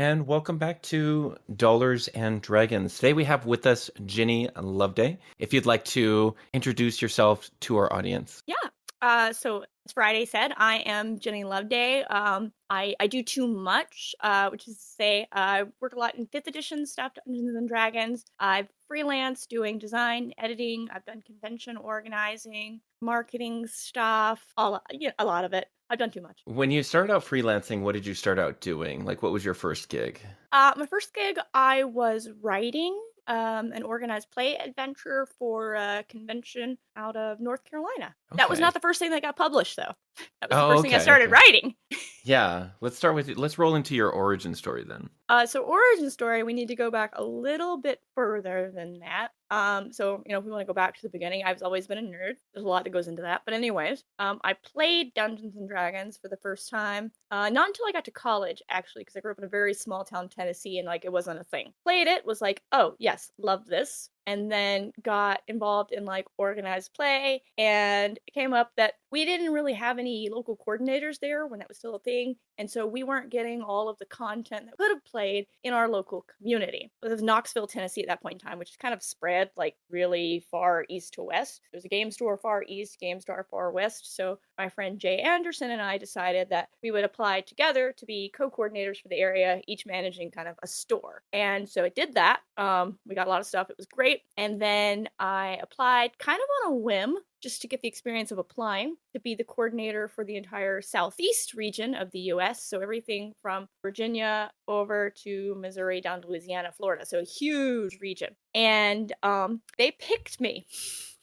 And welcome back to Dollars and Dragons. Today we have with us Ginny Loveday. If you'd like to introduce yourself to our audience. Yeah. So as Friday said, I am Ginny Loveday. I do too much, which is to say I work a lot in 5th edition stuff, Dungeons and Dragons. I've freelance doing design, editing. I've done convention organizing, marketing stuff, a lot of it. I've done too much. When you started out freelancing, what did you start out doing? Like, what was your first gig? My first gig, I was writing an organized play adventure for a convention out of North Carolina. That was Okay. not the first thing that got published, though. That was the Oh, first thing I okay, started okay. writing. Yeah, let's start with let's roll into your origin story then. So origin story, we need to go back a little bit further than that. If we want to go back to the beginning, I've always been a nerd. There's a lot that goes into that. But anyways, I played Dungeons and Dragons for the first time, not until I got to college, actually, because I grew up in a very small town, Tennessee, and like it wasn't a thing. Played it, was like, oh yes, love this. And then got involved in like organized play, and it came up that we didn't really have any local coordinators there when that was still a thing, and so we weren't getting all of the content that we could have played in our local community. It was Knoxville, Tennessee at that point in time, which is kind of spread like really far east to west. There's a game store far east, game store far west. So my friend Jay Anderson and I decided that we would apply together to be co-coordinators for the area, each managing kind of a store. And so I did that. We got a lot of stuff. It was great. And then I applied kind of on a whim just to get the experience of applying to be the coordinator for the entire southeast region of the US. So everything from Virginia over to Missouri down to Louisiana, Florida. So a huge region. And they picked me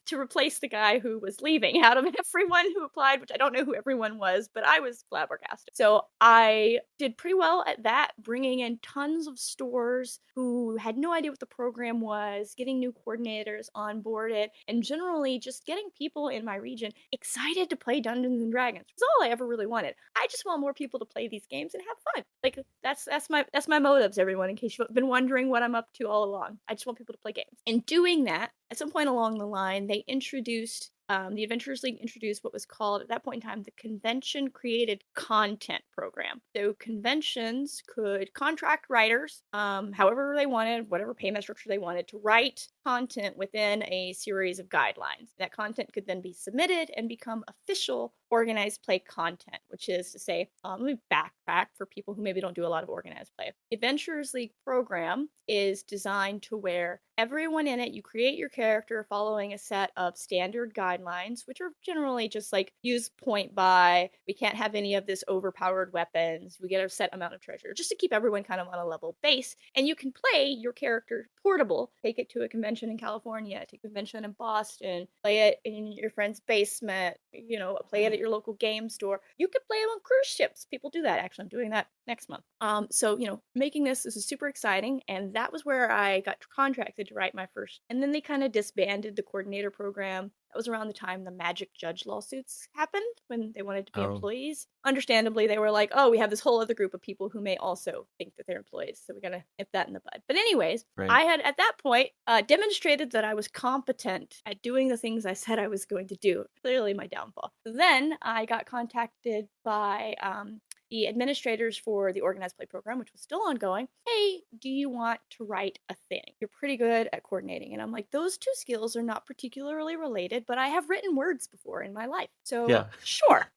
to replace the guy who was leaving out of everyone who applied, which I don't know who everyone was, but I was flabbergasted. So I did pretty well at that, bringing in tons of stores who had no idea what the program was, getting new coordinators on board it, and generally just getting people in my region excited to play Dungeons and Dragons. That's all I ever really wanted. I just want more people to play these games and have fun. Like that's my motives, everyone, in case you've been wondering what I'm up to all along. I just want people to play games. In doing that, at some point along the line, they introduced the Adventurers League introduced what was called at that point in time the Convention Created Content Program. So conventions could contract writers, however they wanted, whatever payment structure they wanted, to write content within a series of guidelines. That content could then be submitted and become official organized play content, which is to say, let me backtrack for people who maybe don't do a lot of organized play. The Adventurers League program is designed to where everyone in it, you create your character following a set of standard guidelines, which are generally just like use point buy. We can't have any of this overpowered weapons. We get a set amount of treasure just to keep everyone kind of on a level base. And you can play your character portable, take it to a convention in California, take a convention in Boston, play it in your friend's basement, play it at your local game store. You could play it on cruise ships. People do that. Actually, I'm doing that next month. Making this is super exciting. And that was where I got contracted to write my first. And then they kind of disbanded the coordinator program. That was around the time the Magic Judge lawsuits happened when they wanted to be Oh, employees. Understandably, they were like, oh, we have this whole other group of people who may also think that they're employees. So we got to nip that in the bud. But anyways, right. I had at that point demonstrated that I was competent at doing the things I said I was going to do. Clearly my downfall. Then I got contacted by the administrators for the organized play program, which was still ongoing. Hey, do you want to write a thing? You're pretty good at coordinating. And I'm like, those two skills are not particularly related, but I have written words before in my life. So Yeah. sure,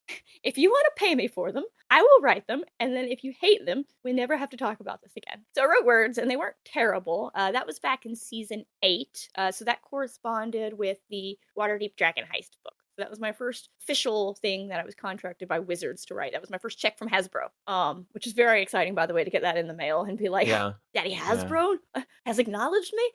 if you want to pay me for them, I will write them. And then if you hate them, we never have to talk about this again. So I wrote words and they weren't terrible. That was back in season 8. So that corresponded with the Waterdeep Dragon Heist book. That was my first official thing that I was contracted by Wizards to write. That was my first check from Hasbro, which is very exciting, by the way, to get that in the mail and be like, Yeah. Daddy Yeah. Hasbro has acknowledged me.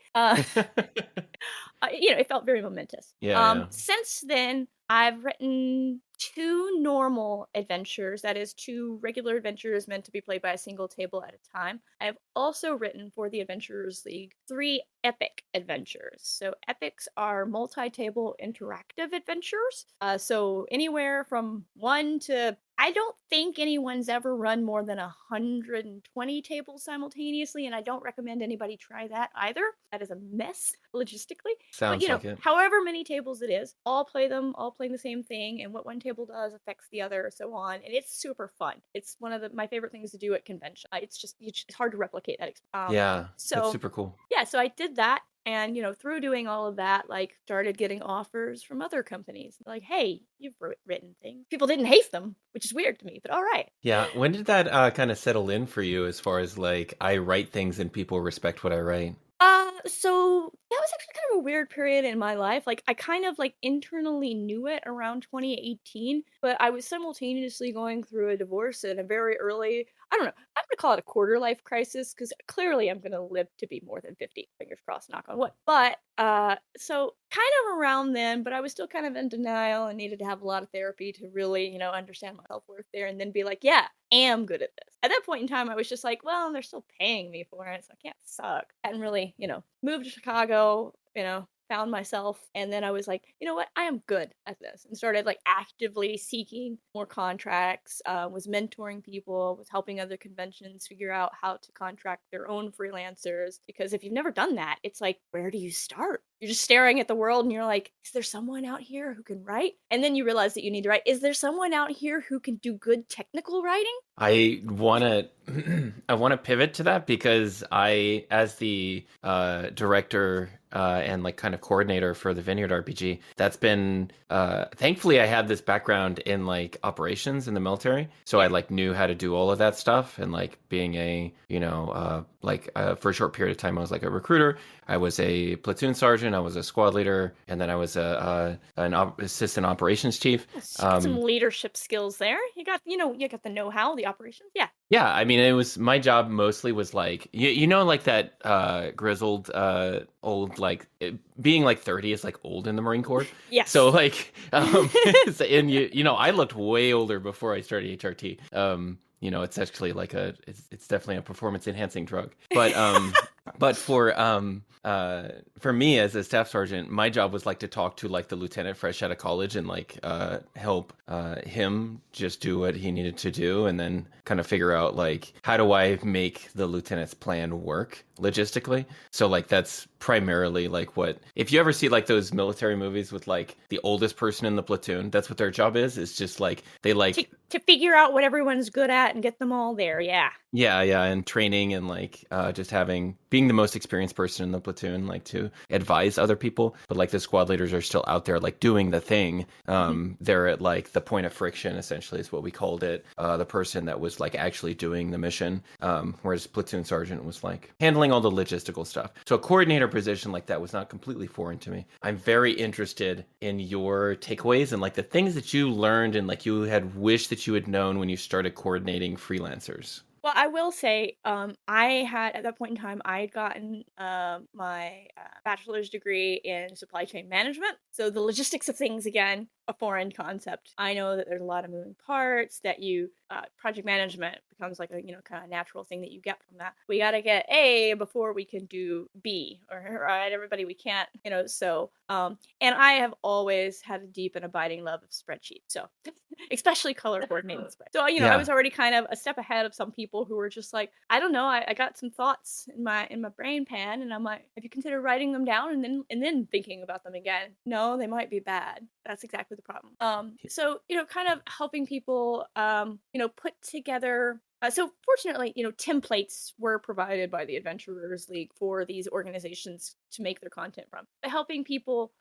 It felt very momentous. Yeah, yeah. Since then, I've written 2 normal adventures, that is, 2 regular adventures meant to be played by a single table at a time. I have also written for the Adventurers League 3 epic adventures. So epics are multi-table interactive adventures. So anywhere from 1 to I don't think anyone's ever run more than 120 tables simultaneously, and I don't recommend anybody try that either. That is a mess. logistically. But Sounds like it. however many tables it is, all play them, all playing the same thing, and what one table does affects the other, so on. And it's super fun. It's one of my favorite things to do at convention. It's hard to replicate that. Yeah, that's So super cool. yeah, so I did that. And, through doing all of that, like, started getting offers from other companies. Like, hey, you've written things. People didn't hate them, which is weird to me, but all right. Yeah, when did that kind of settle in for you as far as like I write things and people respect what I write? So that was actually kind of a weird period in my life. Like, I kind of like internally knew it around 2018, but I was simultaneously going through a divorce and a very early, I don't know, I'm gonna call it a quarter life crisis because clearly I'm gonna live to be more than 50. Fingers crossed, knock on wood. But so kind of around then, but I was still kind of in denial and needed to have a lot of therapy to really, understand my self worth there and then be like, yeah, I am good at this. At that point in time, I was just like, well, they're still paying me for it, so I can't suck. Hadn't really, moved to Chicago, found myself, and then I was like, you know what, I am good at this, and started like actively seeking more contracts, was mentoring people, was helping other conventions figure out how to contract their own freelancers, because if you've never done that, it's like, where do you start? You're just staring at the world and you're like, is there someone out here who can write? And then you realize that you need to write. Is there someone out here who can do good technical writing? I want to I want to pivot to that because I, as the director and like kind of coordinator for the Vineyard RPG, that's been thankfully I had this background in like operations in the military, so I like knew how to do all of that stuff. And like being a for a short period of time I was like a recruiter, I was a platoon sergeant, I was a squad leader, and then I was an assistant operations chief. Yes, you got some leadership skills there. You got you got the know-how, the operations. Yeah. Yeah, I mean, it was my job mostly was like like that grizzled old like being like 30 is like old in the Marine Corps. Yes. So like and I looked way older before I started HRT. It's actually like it's definitely a performance enhancing drug. But for me as a staff sergeant, my job was like to talk to like the lieutenant fresh out of college and like help him just do what he needed to do, and then kind of figure out like how do I make the lieutenant's plan work logistically. So like that's primarily like what, if you ever see like those military movies with like the oldest person in the platoon, that's what their job is. It's just like they like to figure out what everyone's good at and get them all there. Yeah. Yeah, and training and like just being the most experienced person in the platoon, like to advise other people. But like the squad leaders are still out there like doing the thing. They're at like the point of friction, essentially, is what we called it. The person that was like actually doing the mission, whereas platoon sergeant was like handling all the logistical stuff. So a coordinator position like that was not completely foreign to me. I'm very interested in your takeaways and like the things that you learned and like you had wished that you had known when you started coordinating freelancers. Well, I will say, I had, at that point in time, I had gotten my bachelor's degree in supply chain management. So the logistics of things, again, a foreign concept. I know that there's a lot of moving parts, that project management becomes like a, kind of natural thing that you get from that. We got to get A before we can do B, or right, everybody, we can't, so, and I have always had a deep and abiding love of spreadsheets. So especially color coordinated spreadsheets. So, I was already kind of a step ahead of some people who were just like, I don't know, I got some thoughts in my brain pan, and I'm like, have you considered writing them down and then thinking about them again? No, they might be bad. That's exactly the problem. So, kind of helping people, put together. So fortunately, templates were provided by the Adventurers League for these organizations to make their content from. But helping people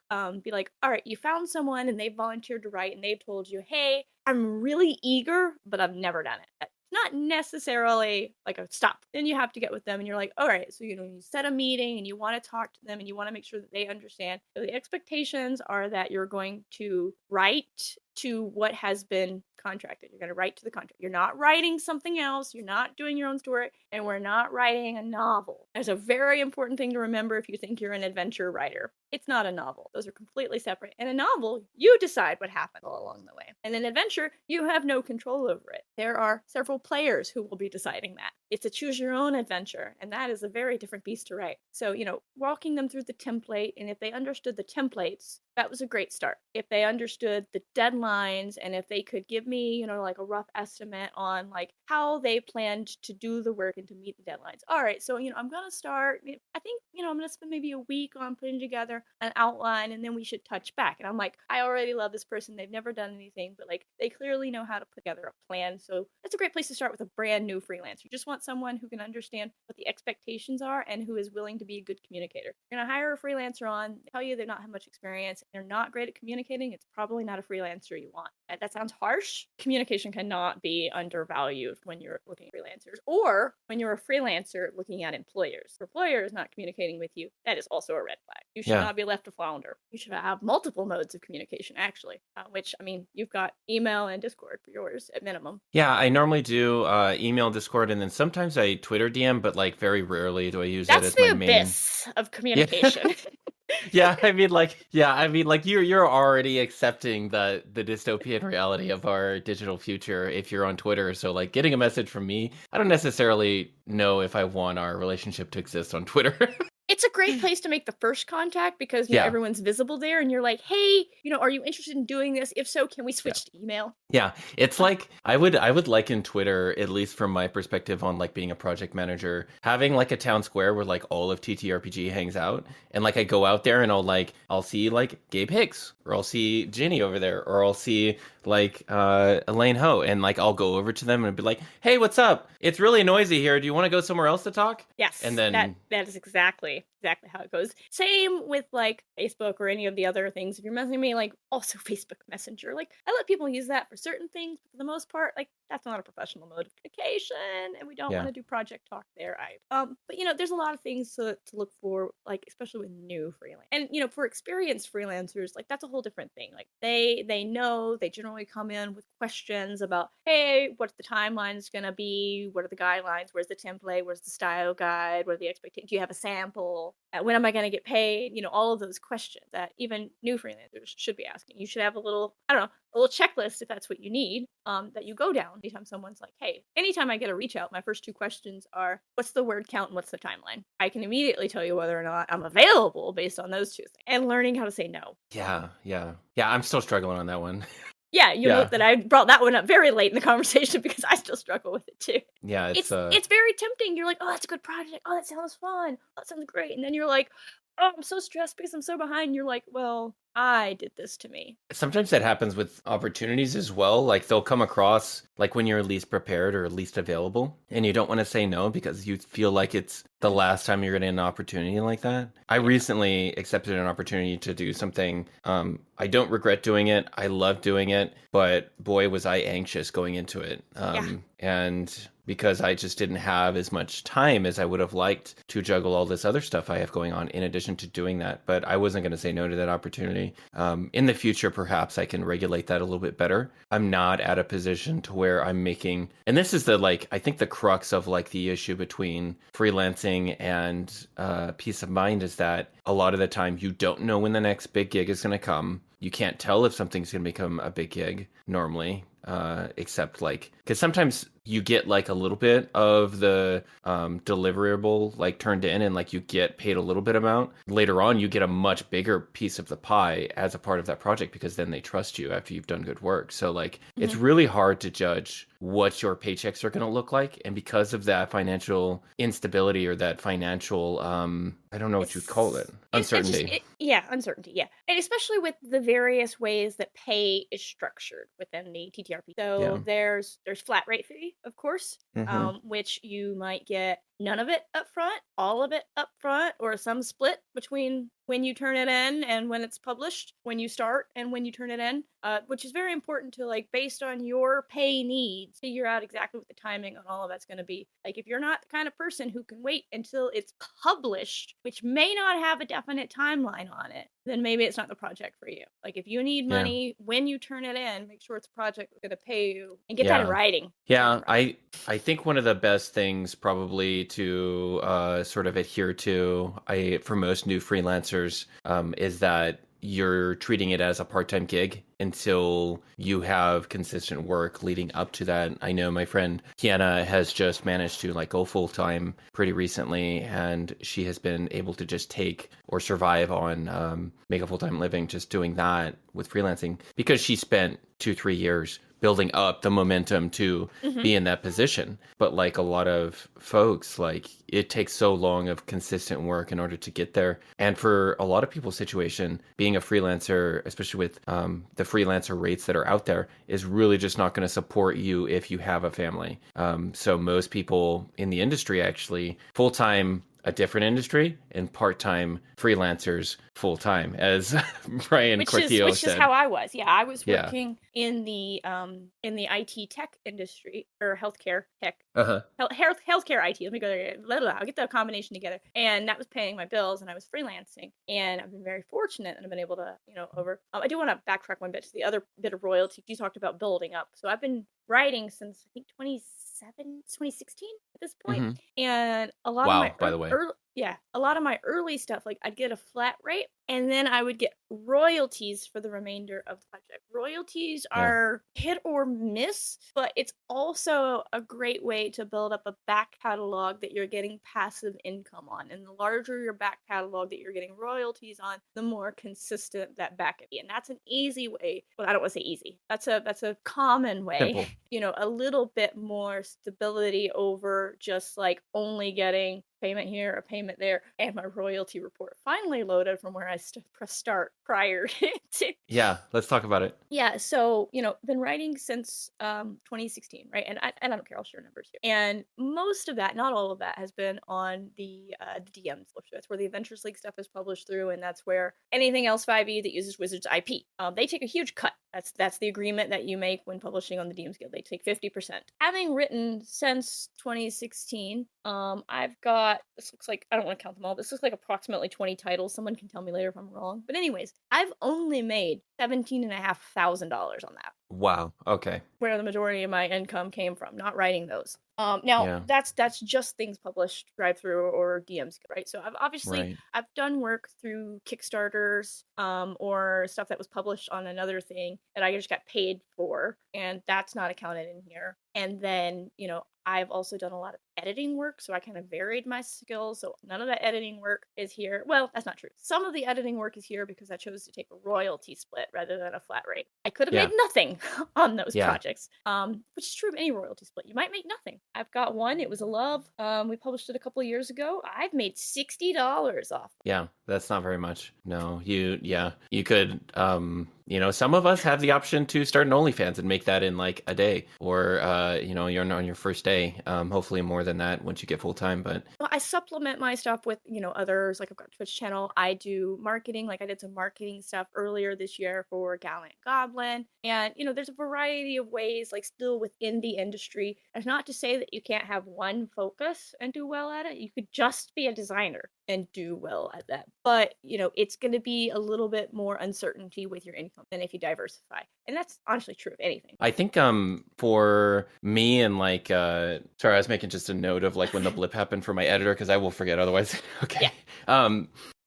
be like, all right, you found someone and they've volunteered to write and they've told you, hey, I'm really eager, but I've never done it. Not necessarily like a stop. Then you have to get with them and you're like, all right, so you set a meeting and you want to talk to them and you want to make sure that they understand. So the expectations are that you're going to write to what has been contracted. You're going to write to the contract. You're not writing something else. You're not doing your own story, and we're not writing a novel. There's a very important thing to remember if you think you're an adventure writer. It's not a novel. Those are completely separate. In a novel, you decide what happened all along the way. In an adventure, you have no control over it. There are several players who will be deciding that. it's a choose your own adventure, and that is a very different beast to write. So, walking them through the template, and if they understood the templates, that was a great start. If they understood the deadlines, and if they could give me, like a rough estimate on like how they planned to do the work and to meet the deadlines. All right, so I'm gonna start. I think I'm gonna spend maybe a week on putting together an outline, and then we should touch back. And I'm like, I already love this person. They've never done anything, but like they clearly know how to put together a plan. So that's a great place to start with a brand new freelancer. You just want someone who can understand what the expectations are and who is willing to be a good communicator. You're gonna hire a freelancer on, tell you they don't have much experience, they're not great at communicating, it's probably not a freelancer you want. That sounds harsh. Communication cannot be undervalued when you're looking at freelancers, or when you're a freelancer looking at employers. If your employer is not communicating with you, that is also a red flag. You should not be left to flounder. You should have multiple modes of communication, actually, which, I mean, you've got email and Discord for yours at minimum. Yeah, I normally do email, Discord, and then sometimes I Twitter DM, but like very rarely do I use it as my main. That's the abyss of communication. Yeah, I mean, like, you're already accepting the dystopian reality of our digital future if you're on Twitter. So, like, getting a message from me, I don't necessarily know if I want our relationship to exist on Twitter. It's a great place to make the first contact because everyone's visible there, and you're like, hey, are you interested in doing this? If so, can we switch to email? Yeah, it's like I would liken Twitter, at least from my perspective on like being a project manager, having like a town square where like all of TTRPG hangs out, and like I go out there and I'll see like Gabe Hicks, or I'll see Ginny over there, or I'll see like Elaine Ho, and like I'll go over to them and be like, hey, what's up? It's really noisy here. Do you want to go somewhere else to talk? Yes, and then that is exactly how it goes. Same with like Facebook or any of the other things. If you're messaging me, like also Facebook Messenger, like I let people use that for certain things, but for the most part, like that's not a professional mode of communication, and we don't want to do project talk there either. But there's a lot of things to look for, like especially with new freelance, and for experienced freelancers, like that's a whole different thing. Like they know, they generally come in with questions about, hey, what's the timelines gonna be? What are the guidelines? Where's the template? Where's the style guide? What are the expectations? Do you have a sample? When am I going to get paid? All of those questions that even new freelancers should be asking. You should have a little checklist if that's what you need, that you go down anytime someone's like, hey, anytime I get a reach out, my first two questions are, what's the word count and what's the timeline? I can immediately tell you whether or not I'm available based on those two things, and learning how to say no. Yeah, I'm still struggling on that one. Yeah, note that I brought that one up very late in the conversation because I still struggle with it too. Yeah, it's very tempting. You're like, oh, that's a good project. Oh, that sounds fun. Oh, that sounds great. And then you're like, oh, I'm so stressed because I'm so behind. You're like, well, I did this to me. Sometimes that happens with opportunities as well. Like they'll come across like when you're least prepared or least available, and you don't want to say no because you feel like it's the last time you're getting an opportunity like that. I recently accepted an opportunity to do something. I don't regret doing it. I love doing it, but boy, was I anxious going into it. And because I just didn't have as much time as I would have liked to juggle all this other stuff I have going on in addition to doing that. But I wasn't going to say no to that opportunity. In the future, perhaps I can regulate that a little bit better. I'm not at a position to where I'm making, and this is I think the crux of like the issue between freelancing and peace of mind is that a lot of the time you don't know when the next big gig is going to come. You can't tell if something's going to become a big gig normally, except like, because sometimes you get like a little bit of the deliverable like turned in, and like you get paid a little bit amount. Later on, you get a much bigger piece of the pie as a part of that project because then they trust you after you've done good work. So like it's really hard to judge what your paychecks are going to look like, and because of that financial instability or that financial I don't know what you'd call it, uncertainty. Uncertainty. Yeah, and especially with the various ways that pay is structured within the TTRP. So there's flat rate fee, of course, which you might get none of it up front, all of it up front, or some split between when you turn it in and when it's published, when you start and when you turn it in, which is very important to, like, based on your pay needs, figure out exactly what the timing on all of that's going to be. Like, if you're not the kind of person who can wait until it's published, which may not have a definite timeline on it, then maybe it's not the project for you. Like, if you need money when you turn it in, make sure it's a project that's going to pay you, and get that in writing. Yeah, I think one of the best things probably to sort of adhere to, for most new freelancers, is that you're treating it as a part-time gig until you have consistent work leading up to that. I know my friend Kiana has just managed to like go full-time pretty recently, and she has been able to just take or survive on make a full-time living just doing that with freelancing because she spent 2-3 years building up the momentum to Mm-hmm. be in that position. But like a lot of folks, like it takes so long of consistent work in order to get there. And for a lot of people's situation, being a freelancer, especially with the freelancer rates that are out there, is really just not going to support you if you have a family. So most people in the industry actually full-time a different industry and part-time freelancers full-time, as Brian Cortillo Which is said. how I was. Yeah, I was Yeah. working in the IT tech industry or healthcare tech. Uh-huh. Healthcare IT. Let me go there. I'll get the combination together. And that was paying my bills, and I was freelancing. And I've been very fortunate that I've been able to, over. I do want to backtrack one bit to the other bit of royalty. You talked about building up. So I've been writing since I think 2016 at this point. Hmm. And a lot of my Wow, by the way. a lot of my early stuff, like I'd get a flat rate and then I would get royalties for the remainder of the project. Royalties Yeah. are hit or miss, but it's also a great way to build up a back catalog that you're getting passive income on. And the larger your back catalog that you're getting royalties on, the more consistent that back can be. And that's an easy way. Well, I don't want to say easy. That's a common way. Simple. A little bit more stability over just like only getting payment here, a payment there, and my royalty report finally loaded from where I pressed start prior to. Yeah, let's talk about it. Yeah, so been writing since 2016, right? And I don't care, I'll share numbers here. And most of that, not all of that, has been on the DMs. That's where the Adventures League stuff is published through, and that's where anything else 5e that uses Wizards IP, they take a huge cut. That's the agreement that you make when publishing on the DMs Guild. They take 50%. Having written since 2016, I've got, this looks like, I don't want to count them all, but this looks like approximately 20 titles. Someone can tell me later if I'm wrong. But anyways, I've only made $17,500 on that, Wow. Okay. where the majority of my income came from, not writing those. Now Yeah. that's just things published drive through or DMs, right? So Right. I've done work through Kickstarters, or stuff that was published on another thing that I just got paid for, and that's not accounted in here. And then, I've also done a lot of editing work, so I kind of varied my skills. So none of that editing work is here. Well, that's not true. Some of the editing work is here because I chose to take a royalty split rather than a flat rate. I could have Yeah. made nothing on those Yeah. projects, which is true of any royalty split. You might make nothing. I've got one. It was a love. We published it a couple of years ago. I've made $60 off. Yeah, that's not very much. No, you could, some of us have the option to start an OnlyFans and make that in like a day, or, you're on your first day, hopefully more than that once you get full time. But I supplement my stuff with, others. Like I've got a Twitch channel. I do marketing. Like I did some marketing stuff earlier this year for Gallant Goblin. And, there's a variety of ways, like still within the industry. It's not to say that you can't have one focus and do well at it. You could just be a designer and do well at that. But, it's going to be a little bit more uncertainty with your income than if you diversify. And that's honestly true of anything. I think for me and like sorry, I was making just a note of like when the blip happened for my editor because I will forget otherwise. Okay.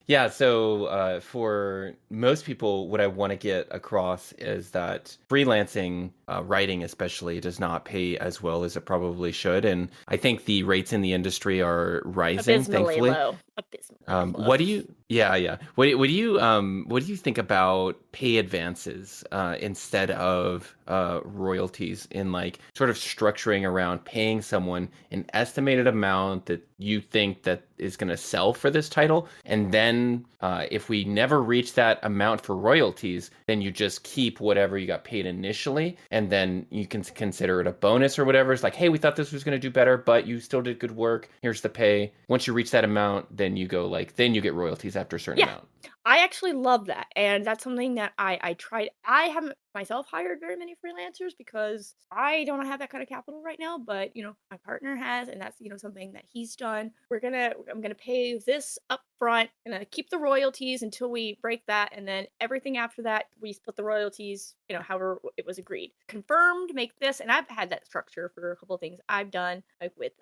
Yeah, so for most people, what I want to get across is that freelancing, writing especially, does not pay as well as it probably should. And I think the rates in the industry are rising, Abysmally thankfully. low. Abysmally low. What do you? Yeah. What do you think about pay advances instead of royalties in like sort of structuring around paying someone an estimated amount that you think that is going to sell for this title, and then if we never reach that amount for royalties, then you just keep whatever you got paid initially, and then you can consider it a bonus or whatever. It's like, hey, we thought this was going to do better, but you still did good work. Here's the pay. Once you reach that amount, then you go then you get royalties after a certain amount. I actually love that. And that's something that I tried. I haven't myself hired very many freelancers because I don't have that kind of capital right now, but my partner has, and that's something that he's done. I'm gonna pay this up front, and keep the royalties until we break that, and then everything after that, we split the royalties, however it was agreed. Confirmed, make this, and I've had that structure for a couple of things I've done, like with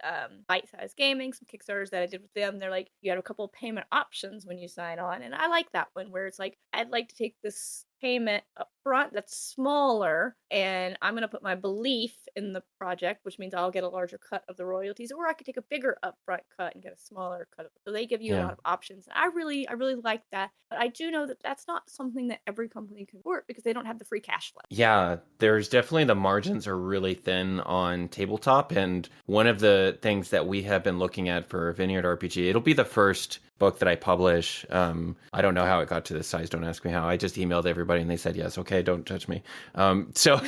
Bite Size Gaming, some Kickstarters that I did with them. They're like, you have a couple of payment options when you sign on, and I like that one where it's like, I'd like to take this payment up front that's smaller, and I'm going to put my belief in the project, which means I'll get a larger cut of the royalties, or I could take a bigger upfront cut and get a smaller cut of it. So they give you a lot of options. I really like that, but I do know that that's not something that every company can work because they don't have the free cash flow. Yeah, there's definitely, the margins are really thin on tabletop, and one of the things that we have been looking at for Vineyard RPG, it'll be the first book that I publish. I don't know how it got to this size. Don't ask me how. I just emailed everybody and they said yes. Okay, don't touch me. So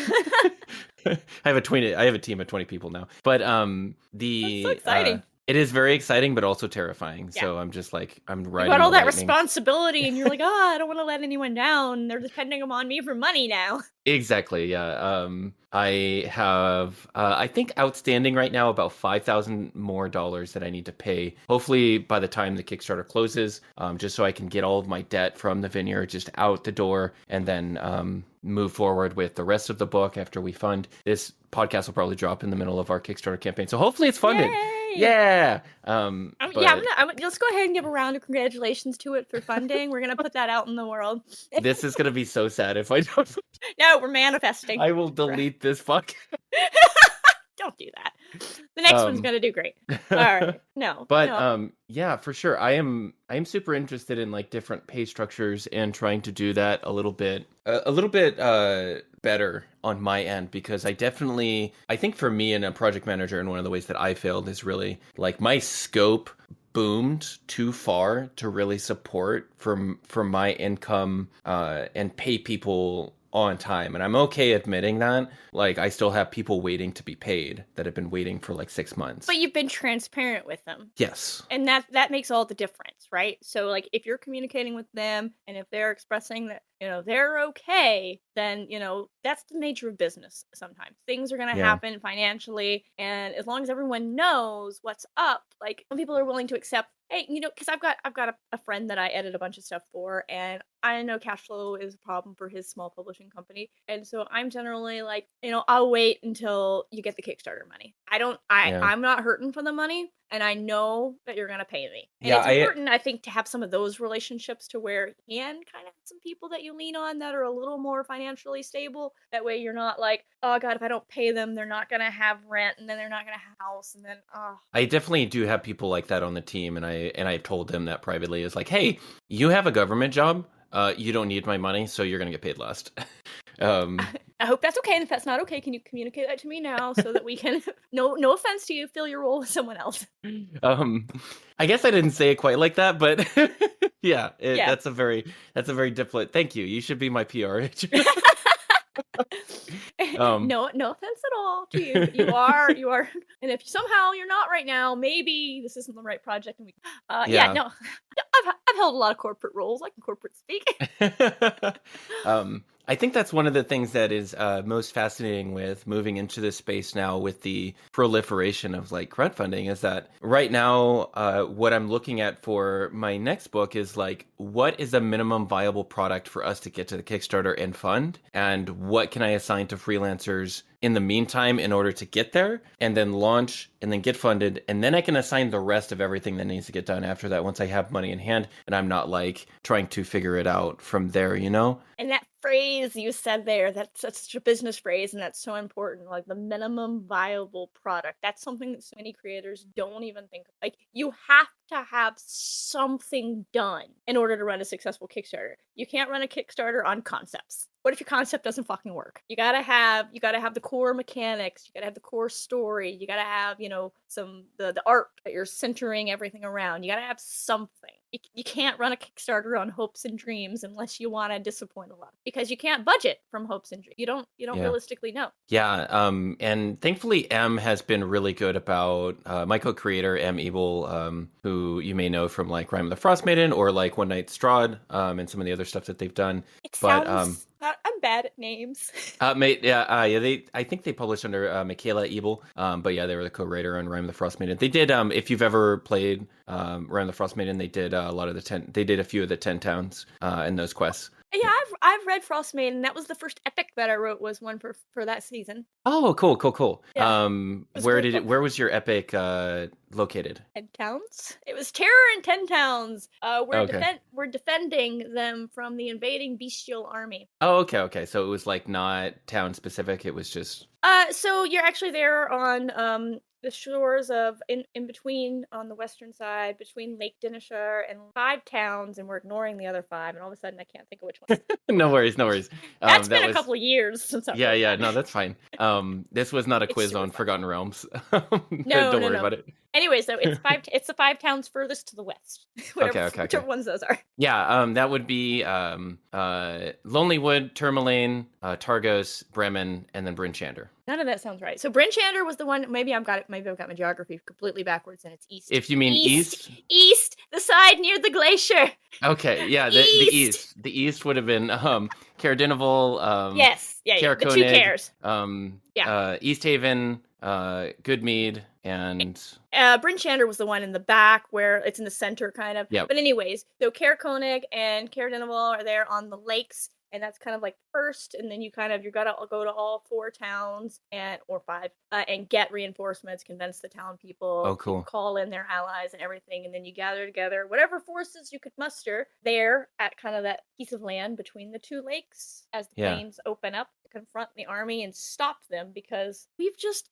I have a team of 20 people now. But That's so exciting. It is very exciting, but also terrifying. Yeah. So I'm just like, I'm riding. You got all that responsibility, and you're like, I don't want to let anyone down. They're depending on me for money now. Exactly. Yeah. I have, I think, outstanding right now about $5,000 more that I need to pay. Hopefully by the time the Kickstarter closes, just so I can get all of my debt from the Vineyard just out the door, and then move forward with the rest of the book after we fund. This podcast will probably drop in the middle of our Kickstarter campaign, so hopefully it's funded. Yay! Yeah. Let's go ahead and give a round of congratulations to it for funding. We're gonna put that out in the world. This is gonna be so sad if I don't. No, we're manifesting. I will delete this podcast. Don't do that. The next one's gonna do great. All right. No. But yeah, for sure. I am super interested in like different pay structures and trying to do that a little bit better on my end, because I think for me and a project manager, and one of the ways that I failed is really like my scope boomed too far to really support from my income and pay people on time. And I'm okay admitting that. Like, I still have people waiting to be paid that have been waiting for like 6 months. But you've been transparent with them. Yes. And that makes all the difference, right? So like, if you're communicating with them and if they're expressing that, they're okay, then, that's the nature of business. Sometimes things are going to happen financially. And as long as everyone knows what's up, like, some people are willing to accept, hey, because I've got a friend that I edit a bunch of stuff for, and I know cash flow is a problem for his small publishing company. And so I'm generally like, I'll wait until you get the Kickstarter money. I'm not hurting for the money, and I know that you're going to pay me. And it's important, I think, to have some of those relationships to where you can kind of have some people that you lean on that are a little more financially stable. That way you're not like, oh God, if I don't pay them, they're not going to have rent, and then they're not going to have a house, and then, I definitely do have people like that on the team, and I've told them that privately. Is like, hey, you have a government job. You don't need my money, so you're going to get paid less. I hope that's okay. And if that's not okay, can you communicate that to me now so that we can, no offense to you, fill your role with someone else? I guess I didn't say it quite like that, but that's a very difficult. Thank you. You should be my PR agent. No offense at all to you. You are, and if somehow you're not right now, maybe this isn't the right project. And I've held a lot of corporate roles. I can corporate speak. I think that's one of the things that is most fascinating with moving into this space now with the proliferation of like crowdfunding, is that right now what I'm looking at for my next book is like, what is a minimum viable product for us to get to the Kickstarter and fund, and what can I assign to freelancers in the meantime in order to get there, and then launch, and then get funded, and then I can assign the rest of everything that needs to get done after that once I have money in hand and I'm not like trying to figure it out from there, And that phrase you said there, that's such a business phrase, and that's so important, like the minimum viable product. That's something that so many creators don't even think of. Like, you have to have something done in order to run a successful Kickstarter. You can't run a Kickstarter on concepts. What if your concept doesn't fucking work? You gotta have the core mechanics. You gotta have the core story. You gotta have, some the art that you're centering everything around. You gotta have something. You can't run a Kickstarter on hopes and dreams unless you want to disappoint a lot, because you can't budget from hopes and dreams. You don't realistically know. Yeah. And thankfully M has been really good about my co-creator M Evil, who you may know from like Rime of the Frost Maiden or like One Night Strahd, and some of the other stuff that they've done. I'm bad at names. I think they published under Michaela Ebel. But yeah, they were the co-writer on Rime of the Frost Maiden. They did, if you've ever played Rime of the Frost Maiden, they did a lot of they did a few of the 10 towns in those quests. Yeah, I've read Frost Maiden. That was the first epic that I wrote, was one for that season. Oh, cool. Yeah, Where was your epic located? 10 towns. It was Terror in 10 Towns. We're defending them from the invading bestial army. Oh, okay. So it was like not town specific. It was just. So you're actually there on the shores of in between on the western side between Lake Dinishar and 5 towns, and we're ignoring the other 5, and all of a sudden I can't think of which one. No worries. That's been a couple of years since I've Yeah, no, that's fine. This was not a quiz on Forgotten Realms. Don't worry about it. Anyway, so it's the 5 towns furthest to the west. Whichever ones those are. Yeah, that would be Lonelywood, Tourmaline, Targos, Bremen, and then Bryn Shander. None of that sounds right. So Bryn Shander was the one. Maybe I've got my geography completely backwards, and it's east. If you mean east, the side near the glacier. Okay, yeah, the east. The east would have been Caerdinival. Yes, the 2 Cares. East Haven, Goodmead, and Bryn Shander was the one in the back where it's in the center, kind of. Yep. But anyways, so Caer Konig and Caerdinival are there on the lakes. And that's kind of like first, and then you gotta go to all 4 towns or 5 and get reinforcements, convince the town people, call in their allies and everything, and then you gather together whatever forces you could muster there at kind of that piece of land between the 2 lakes as the plains open up to confront the army and stop them, because we've just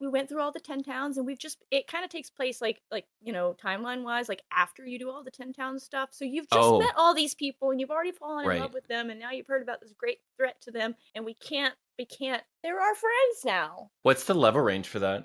we went through all the 10 towns, and it kind of takes place like timeline wise, like after you do all the 10 town stuff. So you've just met all these people, and you've already fallen in love with them, and now you've heard about this great threat to them, and we can't they're our friends now. What's the level range for that?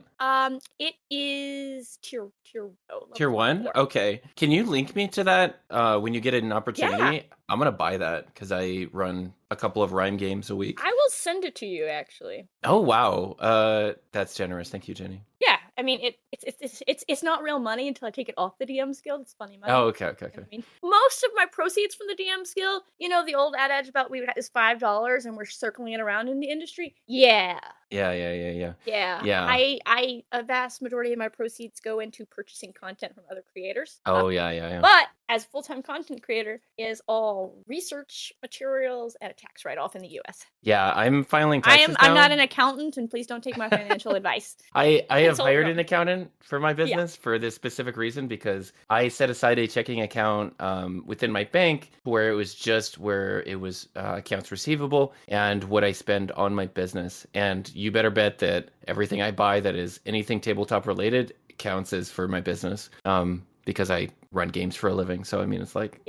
It is tier 1. 4. Okay, can you link me to that when you get an opportunity? Yeah. I'm gonna buy that because I run a couple of Rime games a week. I will send it to you, actually. Oh wow, that's generous. Thank you, Jenny. Yeah, I mean it's not real money until I take it off the DM Guild. It's funny money. Oh, okay. I mean, most of my proceeds from the DM Guild, the old adage about is $5 and we're circling it around in the industry. Yeah. Yeah. A vast majority of my proceeds go into purchasing content from other creators. Oh, yeah. But as a full-time content creator, is all research materials and a tax write-off in the US. Yeah, I'm filing taxes now. I'm not an accountant, and please don't take my financial advice. I have hired an accountant for my business for this specific reason, because I set aside a checking account within my bank where it was accounts receivable and what I spend on my business. And you better bet that everything I buy that is anything tabletop related counts as for my business. Because I run games for a living. So, I mean, it's like,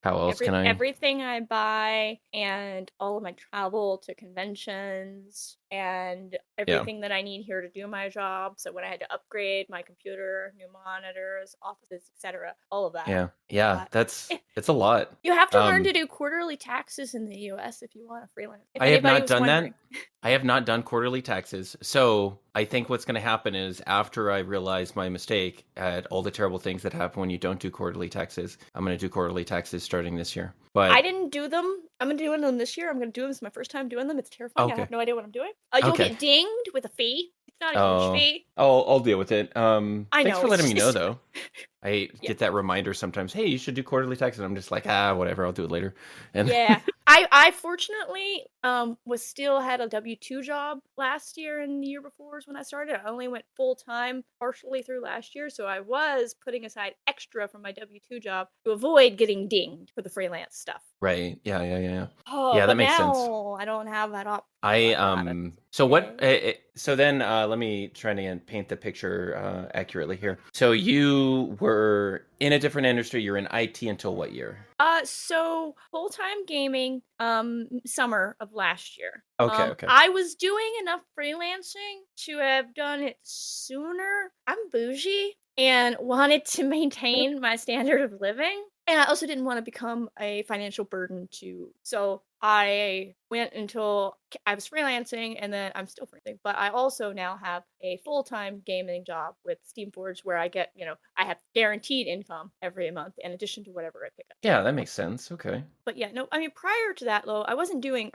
how else can I? Everything I buy and all of my travel to conventions and everything that I need here to do my job. So when I had to upgrade my computer, new monitors, offices, etc., all of that. Yeah, it's a lot. You have to learn to do quarterly taxes in the US if you want to freelance. I have not done that. I have not done quarterly taxes. So I think what's going to happen is, after I realize my mistake at all the terrible things that happen when you don't do quarterly taxes, I'm going to do quarterly taxes starting this year. But I didn't do them. I'm doing them this year. I'm going to do them. It's my first time doing them. It's terrifying. I have no idea what I'm doing. You'll get dinged with a fee. It's not a huge fee. I'll deal with it. Thanks for letting me know, though. I get that reminder sometimes. Hey, you should do quarterly taxes. And I'm just like, whatever. I'll do it later. And I fortunately had a W-2 job last year, and the year before is when I started. I only went full time partially through last year, so I was putting aside extra from my W-2 job to avoid getting dinged for the freelance stuff. Right. Yeah. Oh, yeah, that makes sense. I don't have that option. So then let me try to paint the picture accurately here. So you were in a different industry. You're in IT until what year? So full-time gaming, summer of last year. Okay. I was doing enough freelancing to have done it sooner. I'm bougie and wanted to maintain my standard of living. And I also didn't want to become a financial burden so I went until I was freelancing, and then I'm still freelancing, but I also now have a full-time gaming job with Steamforge where I get, I have guaranteed income every month in addition to whatever I pick up. Yeah, that makes sense. Okay. But yeah, no, I mean, prior to that, though, I wasn't doing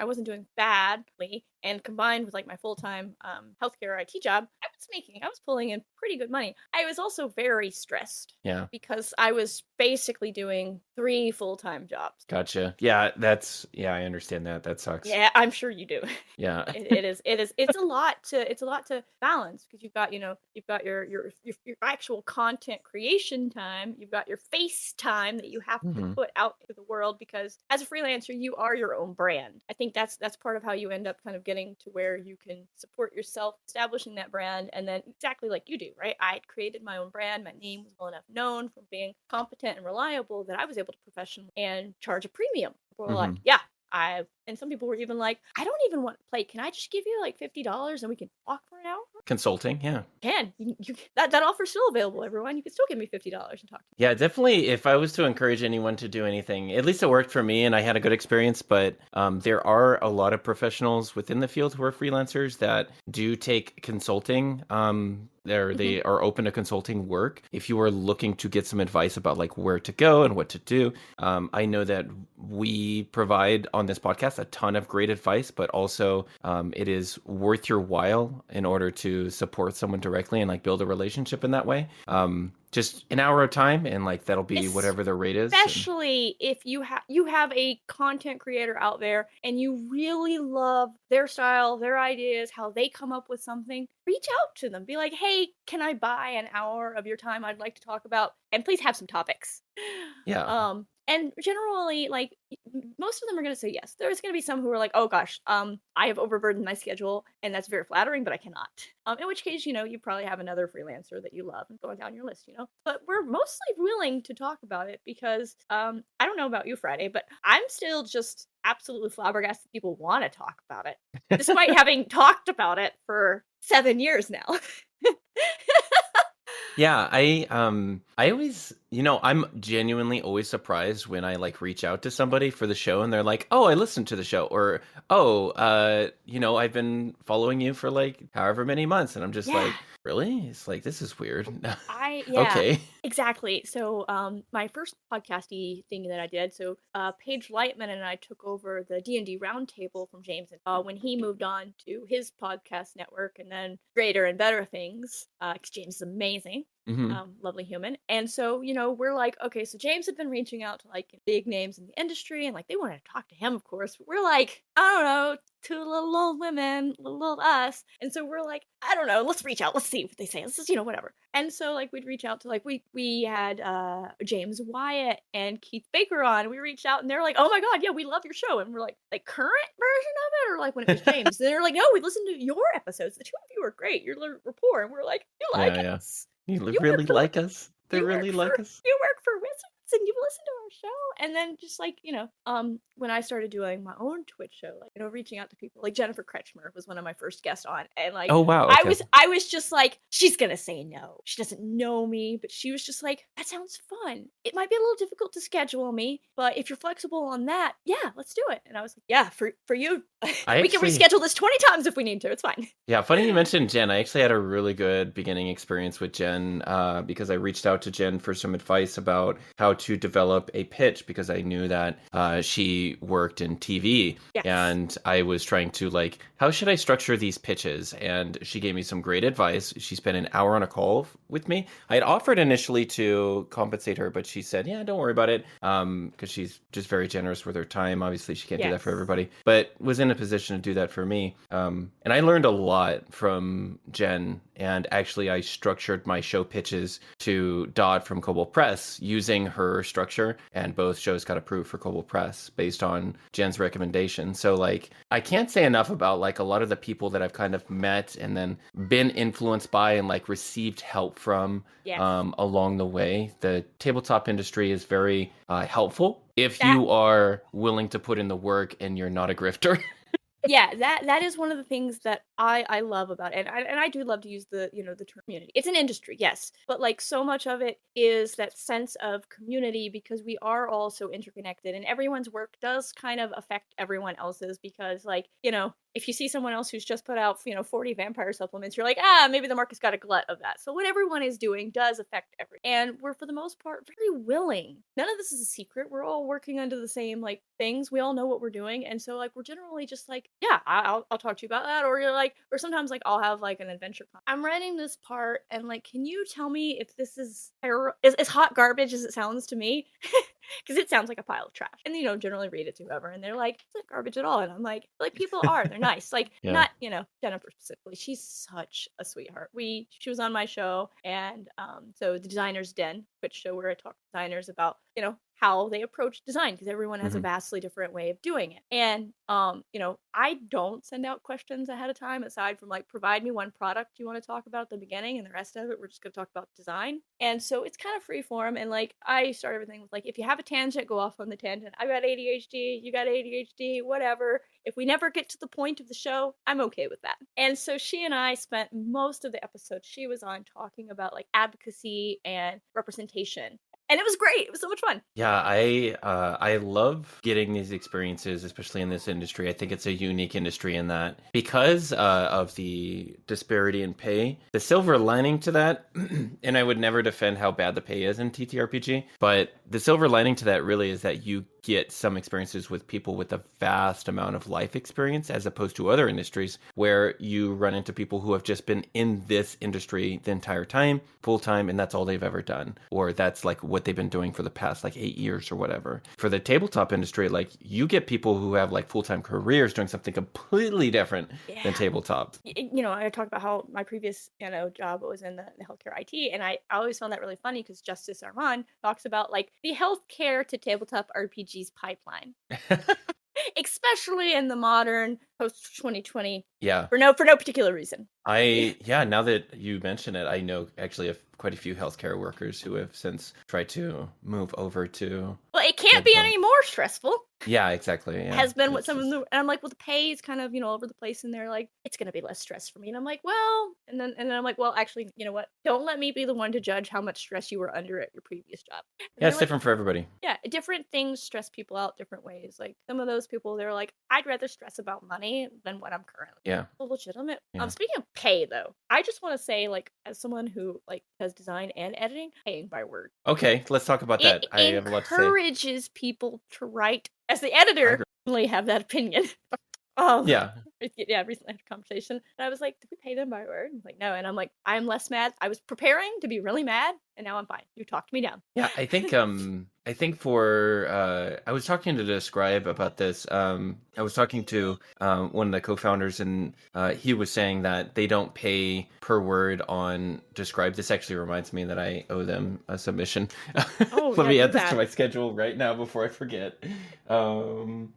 badly, and combined with like my full-time healthcare IT job, I was pulling in pretty good money. I was also very stressed Yeah. because I was basically doing 3 full-time jobs. Gotcha. Yeah, I understand that. That sucks. Yeah, I'm sure you do. Yeah. It's a lot to balance because you've got your actual content creation time, you've got your face time that you have to hmm put out into the world because as a freelancer you are your own brand. I think that's part of how you end up kind of getting to where you can support yourself, establishing that brand, and then exactly like you do, right? I created my own brand, my name was well enough known from being competent and reliable that I was able to professionally and charge a premium. People were like, hmm yeah, and some people were even like, I don't even want to play. Can I just give you like $50 and we can talk for an hour? Consulting, yeah. That offer's still available, everyone. You can still give me $50 and talk to me. Yeah, definitely. If I was to encourage anyone to do anything, at least it worked for me and I had a good experience. But there are a lot of professionals within the field who are freelancers that do take consulting. They are open to consulting work. If you are looking to get some advice about like where to go and what to do, I know that we provide on this podcast a ton of great advice, but also it is worth your while in order to support someone directly and like build a relationship in that way. Just an hour of time, and like that'll be whatever the rate is. Especially if you have a content creator out there and you really love their style, their ideas, how they come up with something, reach out to them. Be like, hey, can I buy an hour of your time? I'd like to talk about, and please have some topics. Yeah. And generally, like, most of them are going to say yes. There's going to be some who are like, oh gosh, I have overburdened my schedule, and that's very flattering, but I cannot. In which case, you probably have another freelancer that you love and going down your list, But we're mostly willing to talk about it because, I don't know about you, Friday, but I'm still just absolutely flabbergasted people want to talk about it, despite having talked about it for 7 years now. Yeah, I always, I'm genuinely always surprised when I like reach out to somebody for the show and they're like, "Oh, I listened to the show," or "Oh, I've been following you for like however many months," and I'm just like, Yeah. "Really?" It's like this is weird. Yeah, Okay. exactly. So, my first podcasty thing that I did, so Paige Lightman and I took over the D&D Roundtable from James when he moved on to his podcast network and then greater and better things. Because James is amazing. hmm Lovely human. And so, we're like, okay, so James had been reaching out to like big names in the industry and like they wanted to talk to him, of course. But we're like, I don't know, 2 little old women, little old us. And so we're like, I don't know, let's reach out, let's see what they say. Let's just, whatever. And so like we'd reach out to like we had James Wyatt and Keith Baker on. We reached out and they're like, oh my god, yeah, we love your show. And we're like current version of it, or like when it was James. And they're like, no, we listened to your episodes. The 2 of you are great. Your rapport. And we're like, you like Yeah, yeah. us. You You really work for like us? They you really work for like us? you work for Wizards and you listen to our show. And then just like, when I started doing my own Twitch show, like, reaching out to people, like Jennifer Kretschmer was one of my first guests on. And like Oh, wow. I Okay. was just like, she's gonna say no. She doesn't know me, but she was just like, that sounds fun. It might be a little difficult to schedule me, but if you're flexible on that, yeah, let's do it. And I was like, yeah, for you. We can reschedule this 20 times if we need to. It's fine. Yeah, funny you mentioned Jen. I actually had a really good beginning experience with Jen because I reached out to Jen for some advice about how to develop a pitch because I knew that she worked in TV. Yes. And I was trying to like, how should I structure these pitches? And she gave me some great advice. She spent an hour on a call with me. I had offered initially to compensate her, but she said, yeah, don't worry about it because she's just very generous with her time. Obviously, she can't do that for everybody, but was in a position to do that for me. And I learned a lot from Jen. And actually, I structured my show pitches to Dot from Cobalt Press using her structure. And both shows got approved for Cobalt Press based on Jen's recommendation. So, like, I can't say enough about, like, a lot of the people that I've kind of met and then been influenced by and, like, received help from along the way. The tabletop industry is very helpful if you are willing to put in the work and you're not a grifter. Yeah, that is one of the things that I love about it. And I do love to use the the term community. It's an industry, yes, but like so much of it is that sense of community because we are all so interconnected and everyone's work does kind of affect everyone else's because like if you see someone else who's just put out, 40 vampire supplements, you're like, maybe the market's got a glut of that. So what everyone is doing does affect everyone. And we're, for the most part, very willing. None of this is a secret. We're all working under the same, like, things. We all know what we're doing. And so, like, we're generally just like, yeah, I'll talk to you about that. Or you're like, or sometimes, like, I'll have, like, an adventure. I'm writing this part, and, like, can you tell me if this is as hot garbage as it sounds to me? Because it sounds like a pile of trash. And, generally read it to whoever, and they're like, it's not garbage at all. And I'm like, people are. They're nice. Like, Yeah. not, Jennifer specifically. She's such a sweetheart. She was on my show, and so the Designer's Den, which show where I talk to designers about, how they approach design, because everyone has a vastly different way of doing it. And, I don't send out questions ahead of time, aside from, like, provide me one product you want to talk about at the beginning, and the rest of it, we're just going to talk about design. And so it's kind of free form. And, like, I start everything with, like, if you have a tangent, go off on the tangent. I got ADHD, you got ADHD, whatever. If we never get to the point of the show, I'm okay with that. And so she and I spent most of the episode she was on talking about, like, advocacy and representation. And it was great. It was so much fun. Yeah, I love getting these experiences, especially in this industry. I think it's a unique industry in that because of the disparity in pay, the silver lining to that, and I would never defend how bad the pay is in TTRPG, but the silver lining to that really is that you get some experiences with people with a vast amount of life experience, as opposed to other industries where you run into people who have just been in this industry the entire time, full time, and that's all they've ever done, or that's like what they've been doing for the past like 8 years or whatever. For the tabletop industry, like, you get people who have like full-time careers doing something completely different than tabletop. I talked about how my previous, job was in the healthcare IT, and I always found that really funny because Justice Armand talks about, like, the healthcare to tabletop RPGs pipeline. Especially in the modern post 2020. Yeah. For no particular reason. Now that you mention it, I know actually quite a few healthcare workers who have since tried to move over to. Well, it can't be any more stressful. Yeah, exactly. Yeah. Has been what some of the, and I'm like, well, the pay is kind of, all over the place, and they're like, it's gonna be less stress for me, and I'm like, well, and then I'm like, well, actually, you know what? Don't let me be the one to judge how much stress you were under at your previous job. Yeah, it's different for everybody. Yeah, different things stress people out different ways. Like, some of those people, they're like, I'd rather stress about money than what I'm currently. Yeah. Well, legitimate. Yeah. Speaking of pay, though, I just want to say, like, as someone who, like, does design and editing, paying by word. Okay, let's talk about that. I have a lot to say. Encourages people to write. As the editor, I really have that opinion. Yeah, recently I had a conversation, and I was like, did we pay them by word? I'm like, no. And I'm like, I'm less mad. I was preparing to be really mad, and now I'm fine. You talked me down. Yeah, I think for I was talking to Describe about this. I was talking to one of the co-founders, and he was saying that they don't pay per word on Describe. This actually reminds me that I owe them a submission. Let me add this to my schedule right now before I forget.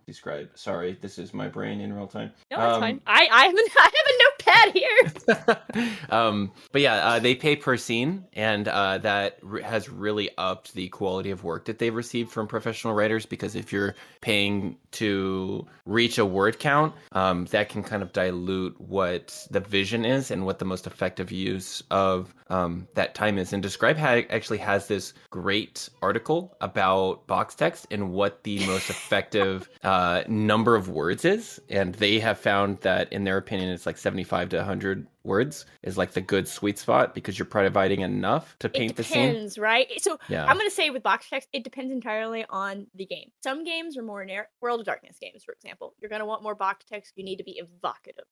Describe. Sorry, this is my brain in real time. No, that's fine. I have a notepad here. But yeah, they pay per scene, and that has really upped the quality of work that they've received from professional writers, because if you're paying to reach a word count, that can kind of dilute what the vision is and what the most effective use of that time is. And Describe actually has this great article about box text and what the most effective number of words is. And they have found that, in their opinion, it's like 75 to 100 words is like the good sweet spot, because you're providing enough to paint the scene. It depends, right? So yeah. I'm going to say with box text, it depends entirely on the game. Some games are more World of Darkness games, for example. You're going to want more box text. You need to be evocative.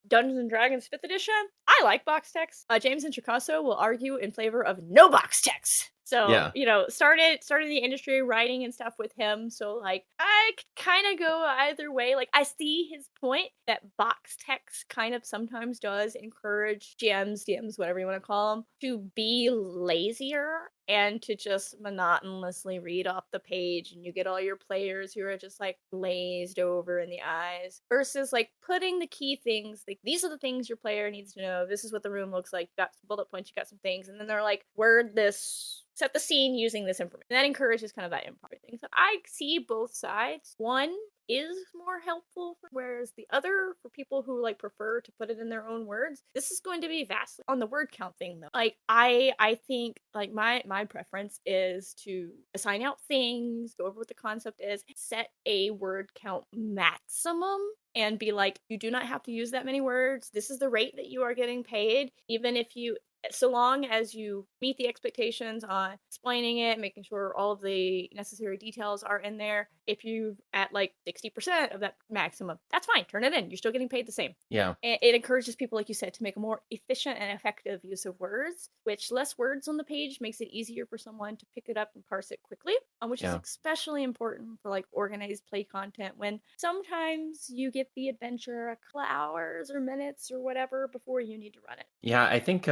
Dungeons and Dragons 5th edition, I like box text. James and Chicasso will argue in favor of no box text. So, started the industry writing and stuff with him. So, like, I kind of go either way. Like, I see his point that box text kind of sometimes does encourage DMs, whatever you want to call them, to be lazier and to just monotonously read off the page, and you get all your players who are just like glazed over in the eyes, versus like putting the key things, like, these are the things your player needs to know. This is what the room looks like. You got some bullet points, you got some things, and then they're like, word this, set the scene using this information. And that encourages kind of that improv thing. So I see both sides. One, is more helpful, whereas the other, for people who like prefer to put it in their own words, this is going to be vastly on the word count thing though. Like I think like my preference is to assign out things, go over what the concept is, set a word count maximum, and be like, you do not have to use that many words. This is the rate that you are getting paid, even if you, so long as you meet the expectations on explaining it, making sure all of the necessary details are in there. If you at like 60% of that maximum, that's fine. Turn it in. You're still getting paid the same. Yeah. And it encourages people, like you said, to make a more efficient and effective use of words, which less words on the page makes it easier for someone to pick it up and parse it quickly, which is especially important for like organized play content, when sometimes you get the adventure a couple hours or minutes or whatever before you need to run it. Yeah, I think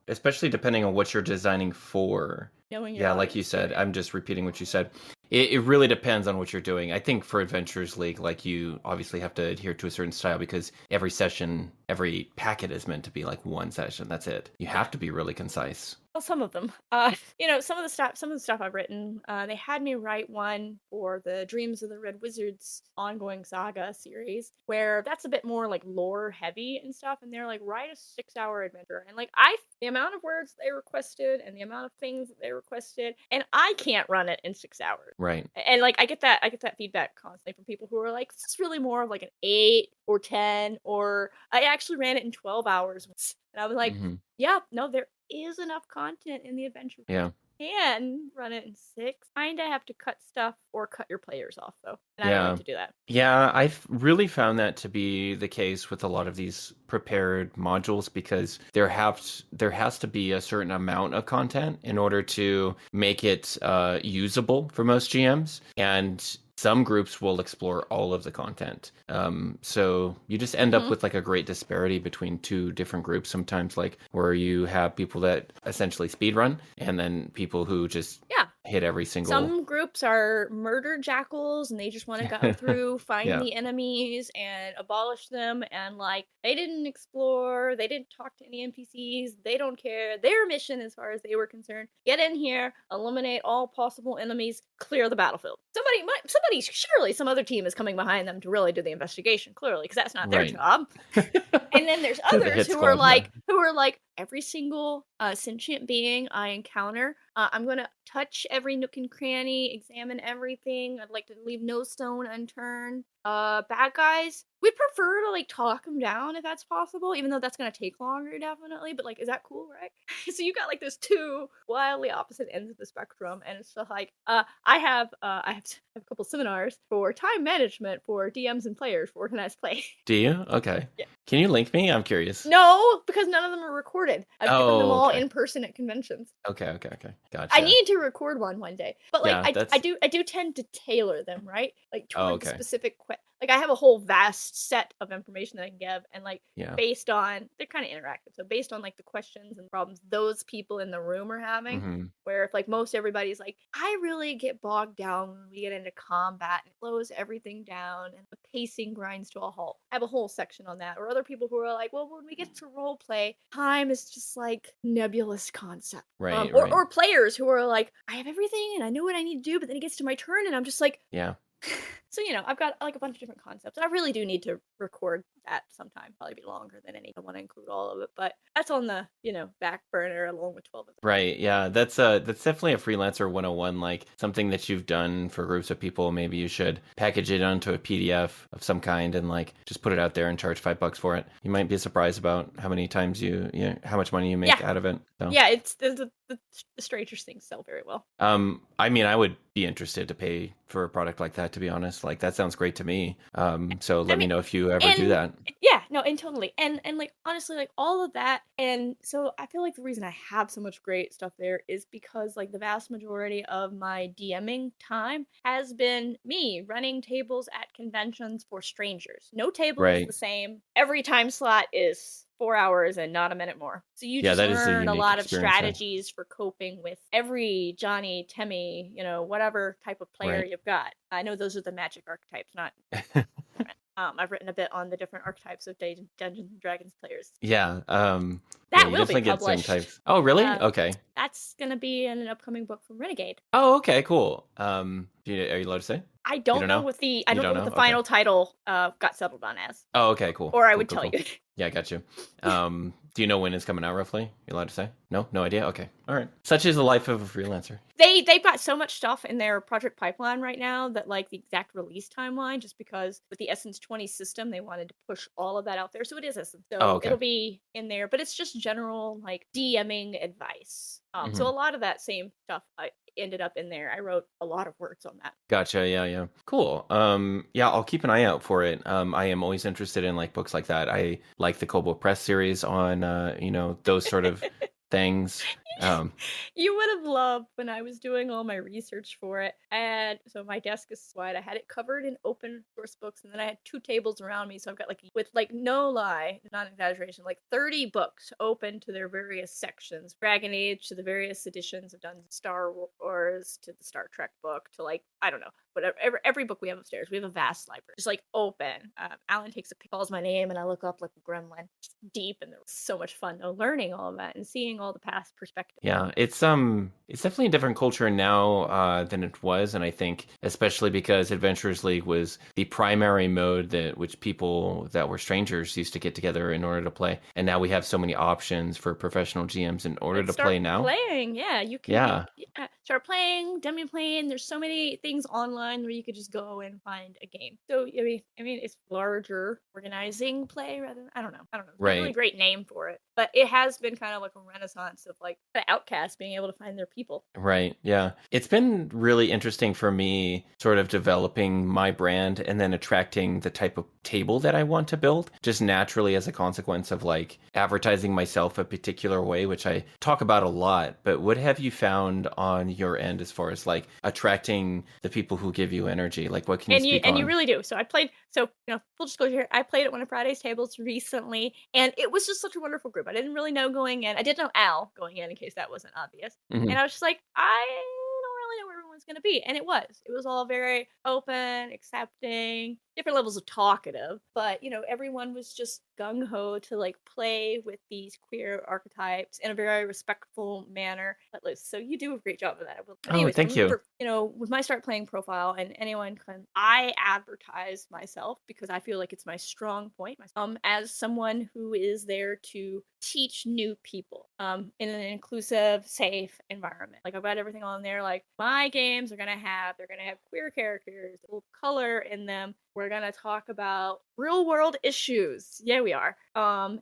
especially depending on what you're designing for. Knowing your like you said, I'm just repeating what you said. It really depends on what you're doing. I think for Adventures League, like, you obviously have to adhere to a certain style, because every session, every packet is meant to be like one session. That's it. You have to be really concise. Well, some of them. Some of the stuff I've written, they had me write one for the Dreams of the Red Wizards ongoing saga series, where that's a bit more like lore heavy and stuff, and they're like, write a 6-hour adventure. And like, the amount of words they requested and the amount of things that they requested, and I can't run it in 6 hours. Right. And like, I get that feedback constantly from people who are like, this is really more of like an 8 or 10, or I actually ran it in 12 hours. And I was like, yeah, no, there is enough content in the adventure. Yeah. Can run it in 6. Kinda have to cut stuff or cut your players off though. And I don't like to do that. Yeah, I've really found that to be the case with a lot of these prepared modules, because there has to be a certain amount of content in order to make it usable for most GMs. And some groups will explore all of the content. So you just end up with like a great disparity between two different groups sometimes, like where you have people that essentially speedrun, and then people who just hit every single... Some groups are murder jackals, and they just want to go through, find the enemies and abolish them, and like, they didn't explore, they didn't talk to any NPCs, they don't care. Their mission, as far as they were concerned, get in here, eliminate all possible enemies, clear the battlefield. Surely some other team is coming behind them to really do the investigation, clearly, because that's not their job. And then there's others who are like, every single sentient being I encounter, I'm going to touch every nook and cranny, examine everything. I'd like to leave no stone unturned. Bad guys, we prefer to like talk them down if that's possible, even though that's going to take longer, definitely. But like, is that cool, right? So you got like those two wildly opposite ends of the spectrum, and it's just like, I have a couple seminars for time management for DMs and players for organized play. Do you? Okay. Yeah. Can you link me? I'm curious. No, because none of them are recorded. I've given them all in person at conventions. Okay. Gotcha. I need to record one day, but like, I do tend to tailor them, right? Like towards specific like, I have a whole vast set of information that I can give, and like, based on, they're kind of interactive, so based on like the questions and problems those people in the room are having, where if like most everybody's like, I really get bogged down when we get into combat, and it slows everything down and the pacing grinds to a halt. I have a whole section on that. Or other people who are like, well, when we get to role play, time is just like nebulous concept. Right. Or players who are like, I have everything and I know what I need to do, but then it gets to my turn and I'm just like, So, I've got like a bunch of different concepts. I really do need to record that sometime. Probably be longer than any. I want to include all of it, but that's on the, back burner along with 12 of them. Right. Yeah. That's definitely a Freelancer 101, like something that you've done for groups of people. Maybe you should package it onto a PDF of some kind and like just put it out there and charge $5 for it. You might be surprised about how many times how much money you make out of it. So. Yeah. It's the strangest things sell very well. I mean, I would be interested to pay for a product like that, to be honest. Like, that sounds great to me. So let me know if you ever do that. Yeah, no, and totally. And like, honestly, like all of that. And so I feel like the reason I have so much great stuff there is because like the vast majority of my DMing time has been me running tables at conventions for strangers. No table is the same. Every time slot is 4 hours and not a minute more. So you just learn a lot of strategies for coping with every Johnny, Temmie, whatever type of player you've got. I know those are the magic archetypes, not... I've written a bit on the different archetypes of Dungeons and Dragons players. Yeah. Yeah, That you will be definitely get certain published. types. Oh, really? Okay. That's gonna be in an upcoming book from Renegade. Oh, okay, cool. Are you allowed to say? I You don't don't know know? what the You don't know? Okay. final title got settled on as, Oh, okay, cool. or I Cool, would cool, tell cool. you. Yeah, I got you. Do you know when it's coming out roughly? You allowed to say? No? No idea? Okay. All right. Such is the life of a freelancer. They've got so much stuff in their project pipeline right now that like the exact release timeline, just because with the Essence 20 system they wanted to push all of that out there. So it is Essence. So Oh, okay. it'll be in there, but it's just general like DMing advice. So Mhm. a lot of that same stuff ended up in there. I wrote a lot of words on that. Gotcha. Yeah, yeah. Cool. Yeah, I'll keep an eye out for it. I am always interested in like books like that. I like the Kobo Press series on those sort of things. Um, You would have loved when I was doing all my research for it. And so my desk is wide. I had it covered in open source books, and then I had 2 tables around me. So I've got like, with like no lie, not exaggeration, like 30 books open to their various sections. Dragon Age to the various editions of Dungeons, Star Wars to the Star Trek book to like, I don't know, whatever. Every book we have upstairs, we have a vast library, just like open. Alan takes a calls my name, and I look up like a gremlin, just deep, and there was so much fun learning all of that and seeing all the past perspectives. Yeah, it's definitely a different culture now than it was, and I think especially because Adventurers League was the primary mode that which people that were strangers used to get together in order to play, and now we have so many options for professional GMs in order to play now. Playing, yeah, you can Yeah. start playing, demi playing. There's so many things online where you could just go and find a game. So I mean, it's larger organizing play rather than I don't know. There's a really Right. great name for it, but it has been kind of like a renaissance of like the outcasts being able to find their people. Right. Yeah. It's been really interesting for me sort of developing my brand and then attracting the type of table that I want to build just naturally as a consequence of like advertising myself a particular way, which I talk about a lot. But what have you found on your end as far as like attracting the people who give you energy? Like what can you speak on? You really do. So I played. So full disclosure, I played at one of Friday's tables recently, and it was just such a wonderful group. I didn't really know going in. I did know Al going in case that wasn't obvious. Mhm. And I was just like, I don't really know where everyone's going to be. And it was. It was all very open, accepting, different levels of talkative. But, everyone was just gung ho to like play with these queer archetypes in a very respectful manner. So you do a great job of that. But Oh, anyways, thank you. with my start playing profile, and anyone can, I advertise myself because I feel like it's my strong point. As someone who is there to teach new people in an inclusive, safe environment. Like I've got everything on there. Like my games are they're gonna have queer characters, a little color in them. We're gonna talk about real world issues. Yeah, we are. And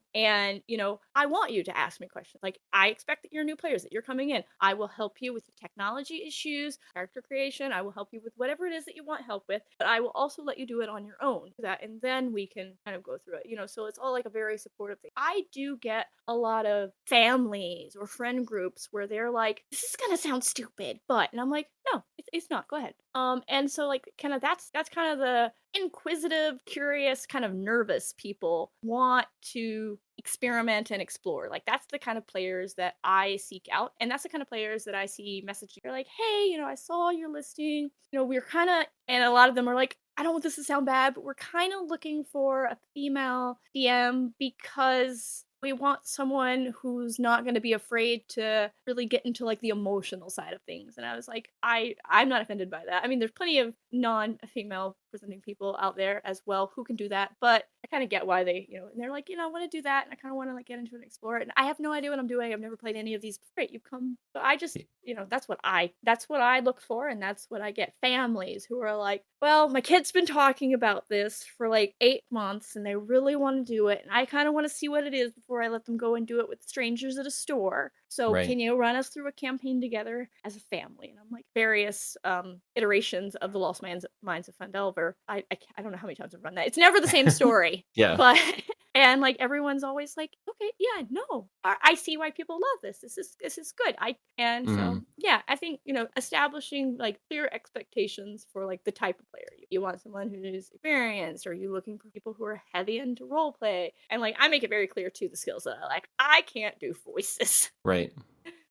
I want you to ask me questions. Like I expect that you're new players, that you're coming in. I will help you with the technology issues, character creation. I will help you with whatever it is that you want help with, but I will also let you do it on your own. And then we can kind of go through it. So it's all like a very supportive thing. I do get a lot of families or friend groups where they're like, this is gonna sound stupid, and I'm like, no, it's not. Go ahead. And so like kind of that's kind of the inquisitive, curious, kind of nervous people want to experiment and explore. Like that's the kind of players that I seek out, and that's the kind of players that I see messaging. They're like, hey, I saw your listing. We're kind of, and a lot of them are like, I don't want this to sound bad, but we're kind of looking for a female DM because we want someone who's not going to be afraid to really get into like the emotional side of things. And I was like, I'm not offended by that. I mean, there's plenty of non-female presenting people out there as well who can do that, but I kind of get why they, and they're like, I want to do that, and I kind of want to like get into it and explore it. And I have no idea what I'm doing. I've never played any of these. Great, you come. So I just, that's what I look for, and that's what I get. Families who are like, well, my kid's been talking about this for like 8 months, and they really want to do it, and I kind of want to see what it is before I let them go and do it with strangers at a store. So Right. can you run us through a campaign together as a family? And I'm like, various iterations of the Lost Mines of Fandelver. I don't know how many times I've run that. It's never the same story. Yeah. But and like everyone's always like, okay, yeah, no, I see why people love this. This is good. So yeah, I think establishing like clear expectations for like the type of player you want. Someone who's experienced, or you looking for people who are heavy into role play, and like I make it very clear too the skills that I like. I can't do voices. Right.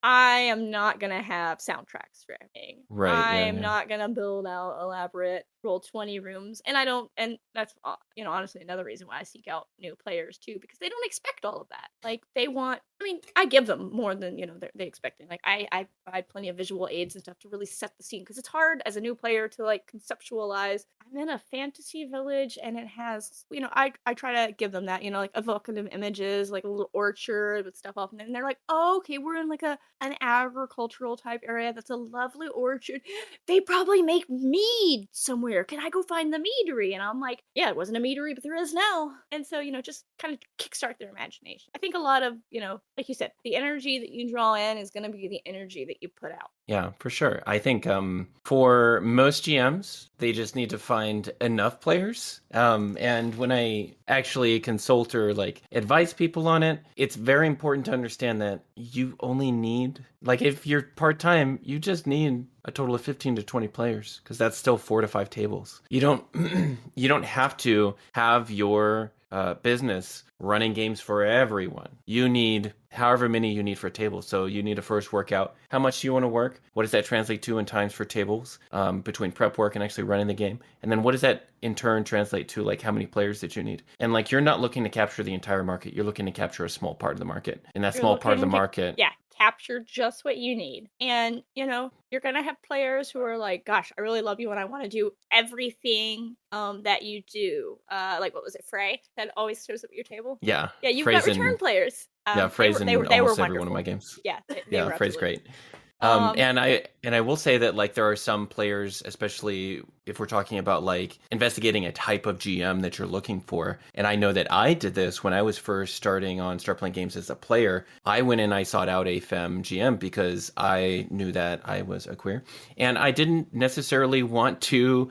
I am not gonna have soundtracks for everything. Right. I Yeah. am Yeah. not gonna build out elaborate Roll20 rooms, and I don't. And that's honestly another reason why I seek out new players too, because they don't expect all of that. Like they want. I mean, I give them more than they expecting. Like I provide plenty of visual aids and stuff to really set the scene, because it's hard as a new player to like conceptualize. I'm in a fantasy village, and it has I try to give them that like evocative images, like a little orchard with stuff off, and then they're like, oh, okay, we're in like an agricultural type area. That's a lovely orchard. They probably make mead somewhere. Can I go find the meadery? And I'm like, yeah, it wasn't a meadery, but there is now. And so, just kind of kickstart their imagination. I think a lot of, like you said, the energy that you draw in is going to be the energy that you put out. Yeah, for sure. I think for most GMs, they just need to find enough players. And when I actually consult or like advise people on it, it's very important to understand that you only need, like if you're part-time, you just need a total of 15 to 20 players, because that's still 4 to 5 tables. You don't you don't have to have your business running games for everyone. You need however many you need for a table. So you need to first work out how much do you want to work? What does that translate to in times for tables between prep work and actually running the game? And then what does that in turn translate to, like how many players that you need? And like you're not looking to capture the entire market. You're looking to capture a small part of the market. And that small part of the market. Yeah, capture just what you need. And, you're going to have players who are like, gosh, I really love you and I want to do everything that you do. Like, what was it, Frey? That always shows up at your table? Yeah. Yeah, you've got return players. Yeah, Frey's in almost every one of my games. Yeah, they yeah, were Frey's great. Um, and I will say that like there are some players, especially if we're talking about like investigating a type of GM that you're looking for. And I know that I did this when I was first starting on Start Playing Games as a player. I went and I sought out a femme GM because I knew that I was a queer, and I didn't necessarily want to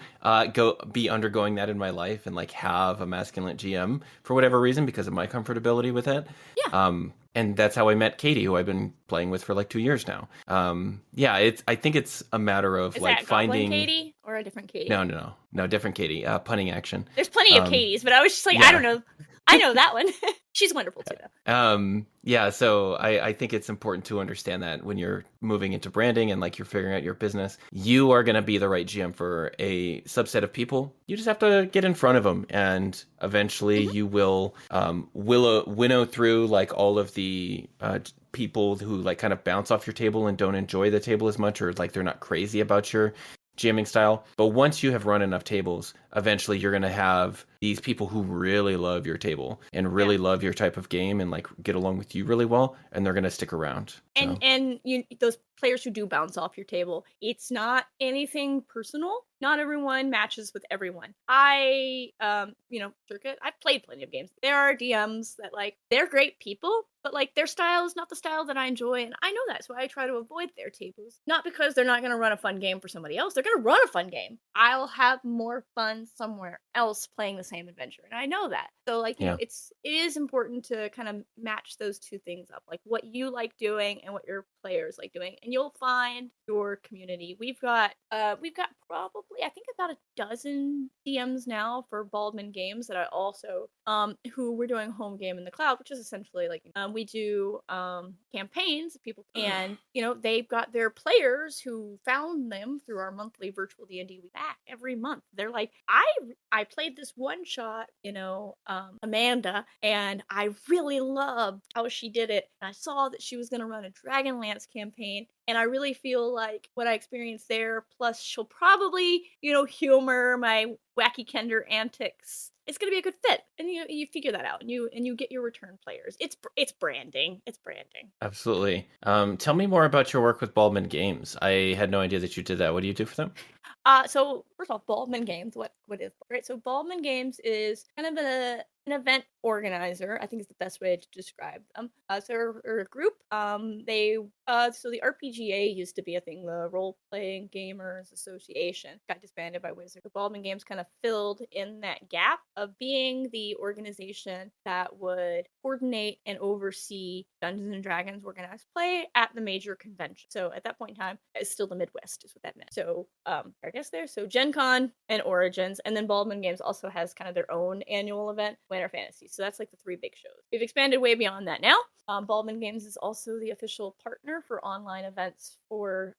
be undergoing that in my life and like have a masculine GM for whatever reason because of my comfortability with it. Yeah. And that's how I met Katie, who I've been playing with for like 2 years now. I think it's a matter of Is like that finding Katie or a different Katie? No, different Katie. Punning action. There's plenty of Katies, but I was just like, yeah. I don't know. I know that one. She's wonderful too, though. So I think it's important to understand that when you're moving into branding and like you're figuring out your business, you are going to be the right GM for a subset of people. You just have to get in front of them, and eventually you will winnow through like all of the people who like kind of bounce off your table and don't enjoy the table as much, or like they're not crazy about your GMing style. But once you have run enough tables, eventually you're going to have these people who really love your table and really love your type of game and like get along with you really well, and they're going to stick around. And those players who do bounce off your table, it's not anything personal. Not everyone matches with everyone. Circuit, I've played plenty of games. There are DMs that like they're great people, but like their style is not the style that I enjoy, and I know that, so I try to avoid their tables. Not because they're not going to run a fun game for somebody else. They're going to run a fun game. I'll have more fun somewhere else playing the same adventure, and I know that. So like it is important to kind of match those two things up, like what you like doing and what your players like doing, and you'll find your community. We've got probably I think about a dozen DMs now for Baldman Games that I also who we're doing home game in the cloud, which is essentially like we do campaigns people, and they've got their players who found them through our monthly virtual D&D back every month. They're like, I played this one shot, Amanda, and I really loved how she did it, and I saw that she was going to run a Dragonlance campaign, and I really feel like what I experienced there, plus she'll probably, humor my wacky Kender antics. It's going to be a good fit. And you figure that out, and you get your return players. It's branding. It's branding. Absolutely. Tell me more about your work with Baldman Games. I had no idea that you did that. What do you do for them? So first off, Baldman Games, what is right? So Baldman Games is kind of an event organizer, I think is the best way to describe them. So we're a group. So the RPGA used to be a thing, the Role Playing Gamers Association, got disbanded by Wizard. The Baldman Games kind of filled in that gap of being the organization that would coordinate and oversee Dungeons and Dragons organized play at the major convention. So at that point in time, it's still the Midwest is what that meant. So I guess there's Gen Con and Origins, and then Baldman Games also has kind of their own annual event Planner Fantasy. So that's like the 3 big shows. We've expanded way beyond that now. Baldwin Games is also the official partner for online events for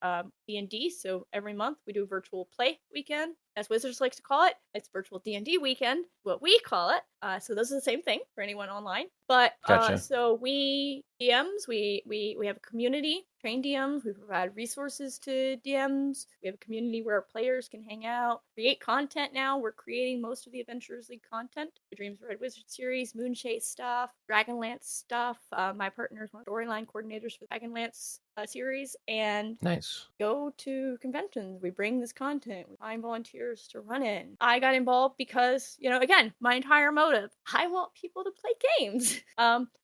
D&D. So every month we do a virtual play weekend, as Wizards likes to call it. It's virtual D&D weekend, what we call it. So those are the same thing for anyone online. But Gotcha. so we DMs, we have a community, train DMs, we provide resources to DMs. We have a community where players can hang out, create content now. We're creating most of the Adventurers League content. The Dreams of Red Wizard series, Moonchase stuff, Dragonlance stuff. My partners are storyline coordinators for the Dragonlance series, and Nice. go to conventions. We bring this content. We find volunteers to run in. I got involved because, again, my entire motive, I want people to play games.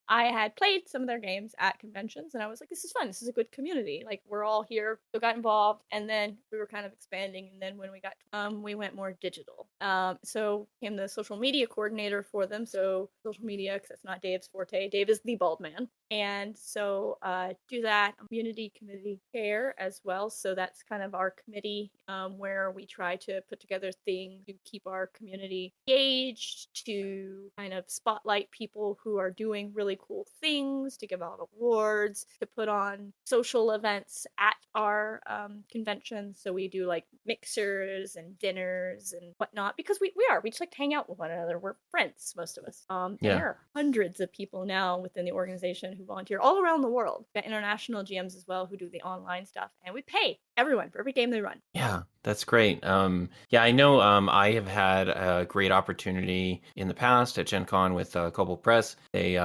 I had played some of their games at conventions, and I was like, this is fun. This is a good community. Like, we're all here. So got involved, and then we were kind of expanding, and then when we went more digital. So became the social media coordinator for them. So social media, because that's not Dave's forte. Dave is the bald man. And so do that. Community chair as well. So that's kind of our committee where we try to put together things to keep our community engaged, to kind of spotlight people who are doing really cool things, to give out awards, to put on social events at our conventions. So we do like mixers and dinners and whatnot, because we just like to hang out with one another. We're friends, most of us. And there are hundreds of people now within the organization who volunteer all around the world. We've got international GMs as well who do the online stuff, and we pay everyone for every game they run. Yeah, that's great. I know I have had a great opportunity in the past at Gen Con with Cobalt Press. They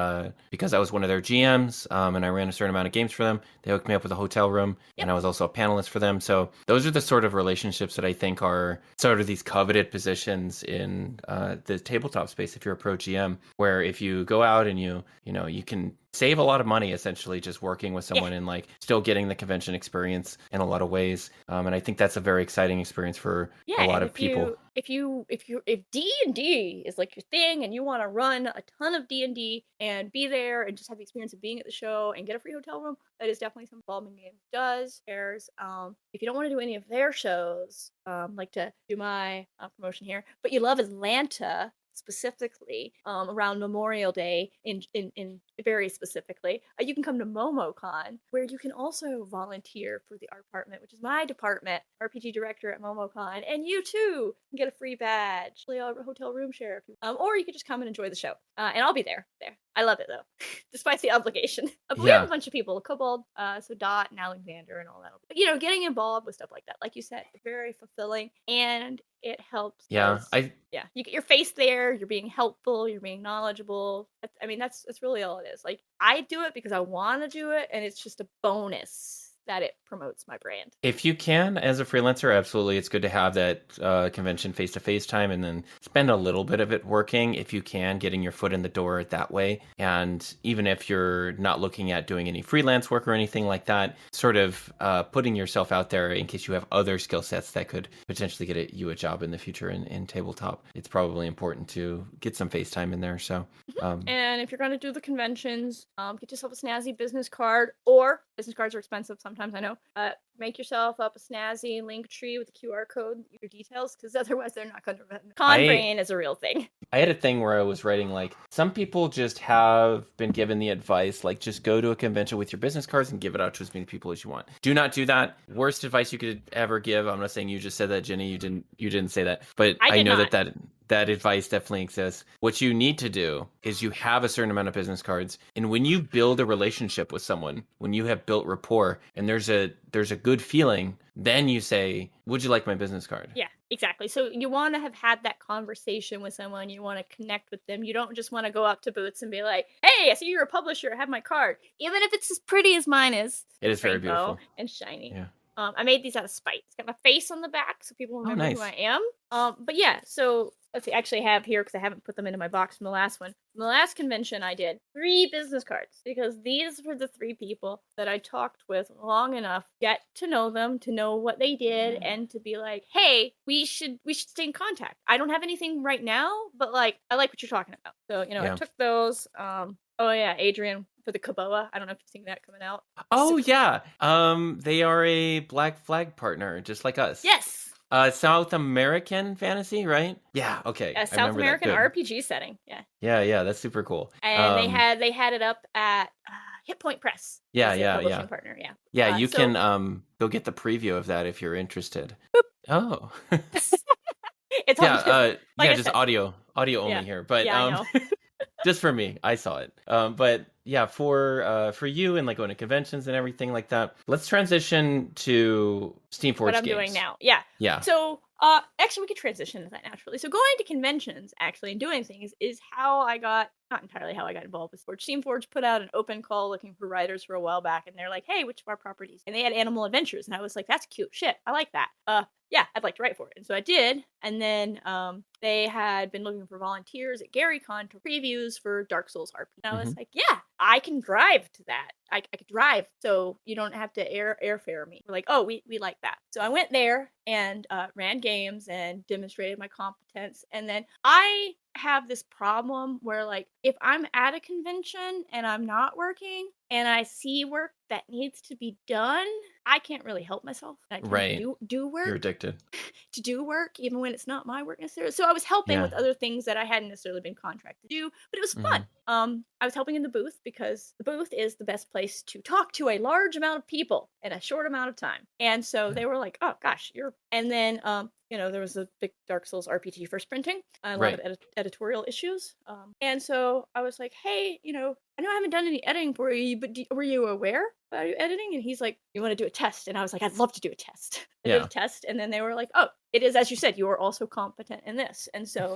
because I was one of their GMs and I ran a certain amount of games for them, they hooked me up with a hotel room, and I was also a panelist for them. So those are the sort of relationships that I think are sort of these coveted positions in the tabletop space if you're a pro GM, where if you go out and you can save a lot of money essentially just working with someone and like still getting the convention experience in a lot of ways. And I think that's a very exciting experience for a lot of people. If D&D is like your thing and you want to run a ton of D&D and be there and just have the experience of being at the show and get a free hotel room, that is definitely something Baldwin Games does. If you don't want to do any of their shows, like to do my promotion here, but you love Atlanta specifically around Memorial Day in very specifically, you can come to MomoCon, where you can also volunteer for the art department, which is my department, RPG director at MomoCon, and you too can get a free badge, a hotel room share, or you could just come and enjoy the show, and I'll be there. I love it though, despite the obligation. We have a bunch of people, Kobold, so Dot and Alexander and all that. But, getting involved with stuff like that, like you said, very fulfilling, and it helps. You get your face there. You're being helpful. You're being knowledgeable. That's really all it is. Like, I do it because I want to do it, and it's just a bonus that it promotes my brand. If you can, as a freelancer, absolutely, it's good to have that convention face-to-face time and then spend a little bit of it working, if you can, getting your foot in the door that way. And even if you're not looking at doing any freelance work or anything like that, sort of putting yourself out there in case you have other skill sets that could potentially get you a job in the future in tabletop. It's probably important to get some face time in there. So, and if you're going to do the conventions, get yourself a snazzy business card, or business cards are expensive sometimes, I know. Make yourself up a snazzy link tree with a QR code, your details, because otherwise they're not going to run. Brain is a real thing. I had a thing where I was writing, like, some people just have been given the advice, like, just go to a convention with your business cards and give it out to as many people as you want. Do not do that. Worst advice you could ever give. I'm not saying you just said that, Ginny. You didn't say that. But I know that advice definitely exists. What you need to do is you have a certain amount of business cards, and when you build a relationship with someone, when you have built rapport and there's a good feeling, then you say, would you like my business card? Yeah, exactly. So you want to have had that conversation with someone. You want to connect with them. You don't just want to go up to Boots and be like, hey, I see you're a publisher. Have my card. Even if it's as pretty as mine is. It is very beautiful. And shiny. Yeah. I made these out of spite. It's got my face on the back so people remember who I am. But yeah, so let's see, I actually have here, because I haven't put them into my box from the last one. From the last convention, I did 3 business cards, because these were the 3 people that I talked with long enough, get to know them, to know what they did, and to be like, hey, we should stay in contact. I don't have anything right now, but like, I like what you're talking about. So, I took those. Adrian for the Kaboa. I don't know if you've seen that coming out. Oh, yeah. They are a Black Flag partner, just like us. Yes. South American fantasy, right? Yeah, okay. A I South remember that. American Good. RPG setting. Yeah. Yeah, that's super cool. And they had it up at Hit Point Press Yeah, as their yeah, yeah. publishing partner. Yeah. Yeah, you So can go get the preview of that if you're interested. Oh. it's Yeah, on like yeah, I just said. audio only Yeah. here. But Yeah, I know. just for me, I saw it. But yeah, for you and like going to conventions and everything like that, let's transition to What Steamforged I'm doing games. now. Yeah. Yeah. So, actually, we could transition to that naturally. So, going to conventions actually and doing things is how I got, not entirely how I got involved with Forge. Steamforge put out an open call looking for writers for a while back, and they're like, "Hey, which of our properties?" And they had Animal Adventures, and I was like, "That's cute shit. I like that. Yeah, I'd like to write for it." And so I did. And then they had been looking for volunteers at GaryCon to previews for Dark Souls RPG. And I was like, "Yeah, I can drive to that. I could drive, so you don't have to airfare me." We're like, "Oh, we like that." So I went there and ran games and demonstrated my competence. And then I have this problem where, like, if I'm at a convention and I'm not working and I see work that needs to be done, I can't really help myself. I tend Right. to do work You're addicted. to do work, even when it's not my work necessarily. So I was helping Yeah. with other things that I hadn't necessarily been contracted to do, but it was fun. I was helping in the booth because the booth is the best place to talk to a large amount of people in a short amount of time. And so they were like, "Oh gosh, you're," and then there was a big Dark Souls RPG first printing, a lot of editorial issues. And so I was like, "Hey, I know I haven't done any editing for you, but were you aware about you editing?" And he's like, "You want to do a test?" And I was like, "I'd love to do a test." I did a test, and then they were like, "Oh, it is as you said. You are also competent in this." And so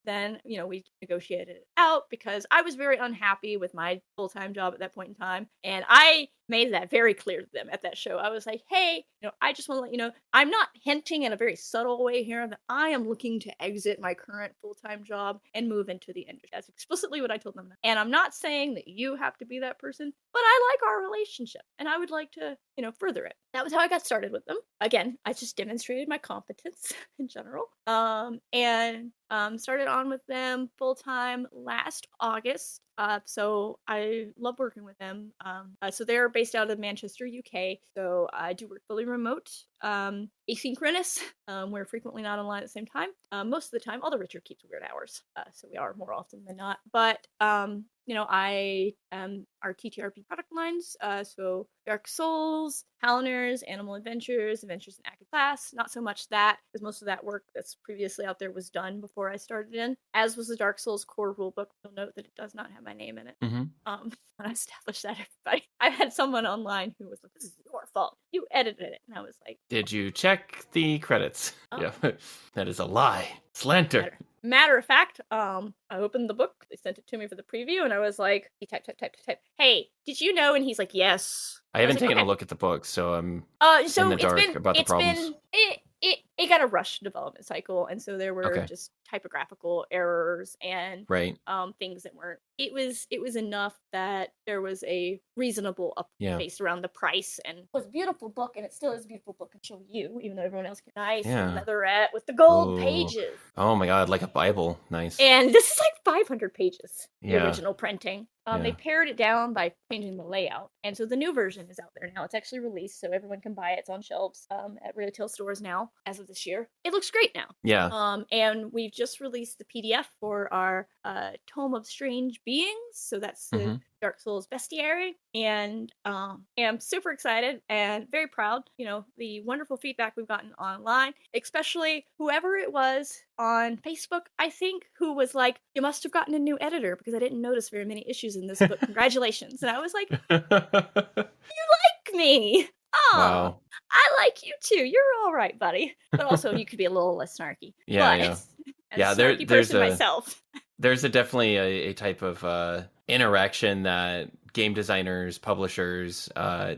then we negotiated it out because I was very unhappy with my full-time job at that point in time, and I made that very clear to them at that show. I was like, "Hey, I just want to let you know, I'm not hinting in a very subtle way here that I am looking to exit my current full-time job and move into the industry." That's explicitly what I told them. And I'm not saying that you have to be that person, but I like our relationship and I would like to, further it. That was how I got started with them. Again, I just demonstrated my competence in general. And started on with them full time last August. So I love working with them. So they're based out of Manchester, UK. So I do work fully remote, asynchronous. We're frequently not online at the same time. Most of the time, although Richard keeps weird hours, so we are more often than not. But I our TTRP product lines. So Dark Souls, Halliners, Animal Adventures, Adventures in Active Class. Not so much that, because most of that work that's previously out there was done before I started in. As was the Dark Souls core rulebook. You'll note that it does not have my name in it. When I established that, everybody, I had someone online who was like, "This is your fault. You edited it," and I was like, "Did you check the credits?" Yeah, that is a lie. Slander. Matter of fact, I opened the book. They sent it to me for the preview, and I was like, he type. "Hey, did you know?" And he's like, "Yes." I haven't taken a look at the book, so I'm so in the dark about the problems. It got a rushed development cycle, and so there were just typographical errors and things that weren't. It was enough that there was a reasonable up based around the price, and it was a beautiful book, and it still is a beautiful book. And show you, even though everyone else can. Nice leatherette with the gold pages. Oh my god, like a Bible. Nice. And this is like 500 pages. The original printing. They pared it down by changing the layout, and so the new version is out there now. It's actually released, so everyone can buy it. It's on shelves at retail stores now as of this year. It looks great now. And we've just released the PDF for our Tome of Strange Beings. So that's the Dark Souls bestiary, and I'm super excited and very proud. The wonderful feedback we've gotten online, especially whoever it was on Facebook, I think, who was like, "You must have gotten a new editor because I didn't notice very many issues in this book. Congratulations." And I was like, "You like me? Oh, wow. I like you too. You're all right, buddy. But also, you could be a little less snarky." As a snarky person myself. There's definitely a type of interaction that game designers, publishers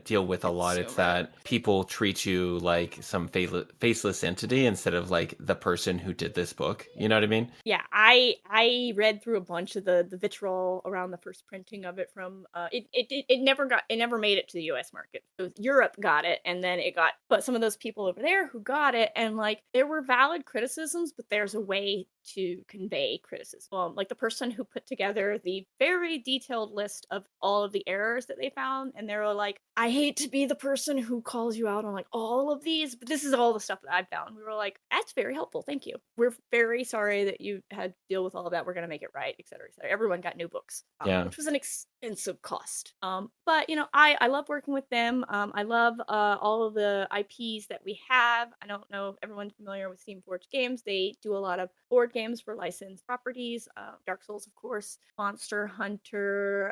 deal with a lot. It's that people treat you like some faceless entity instead of like the person who did this book. You know what I mean? Yeah, I read through a bunch of the vitriol around the first printing of it from it never made it to the US market. So Europe got it, and then but some of those people over there who got it, and like there were valid criticisms, but there's a way to convey criticism. Like the person who put together the very detailed list of all all of the errors that they found, and they were like, I hate to be the person who calls you out on like all of these, but this is all the stuff that I found. We were like, that's very helpful, thank you. We're very sorry that you had to deal with all of that. We're gonna make it right, et cetera, et cetera. Everyone got new books, Yeah. which was an expensive cost. But I love working with them. I love all of the IPs that we have. I don't know if everyone's familiar with Steamforged Games. They do a lot of board games for licensed properties. Dark Souls, of course, Monster Hunter,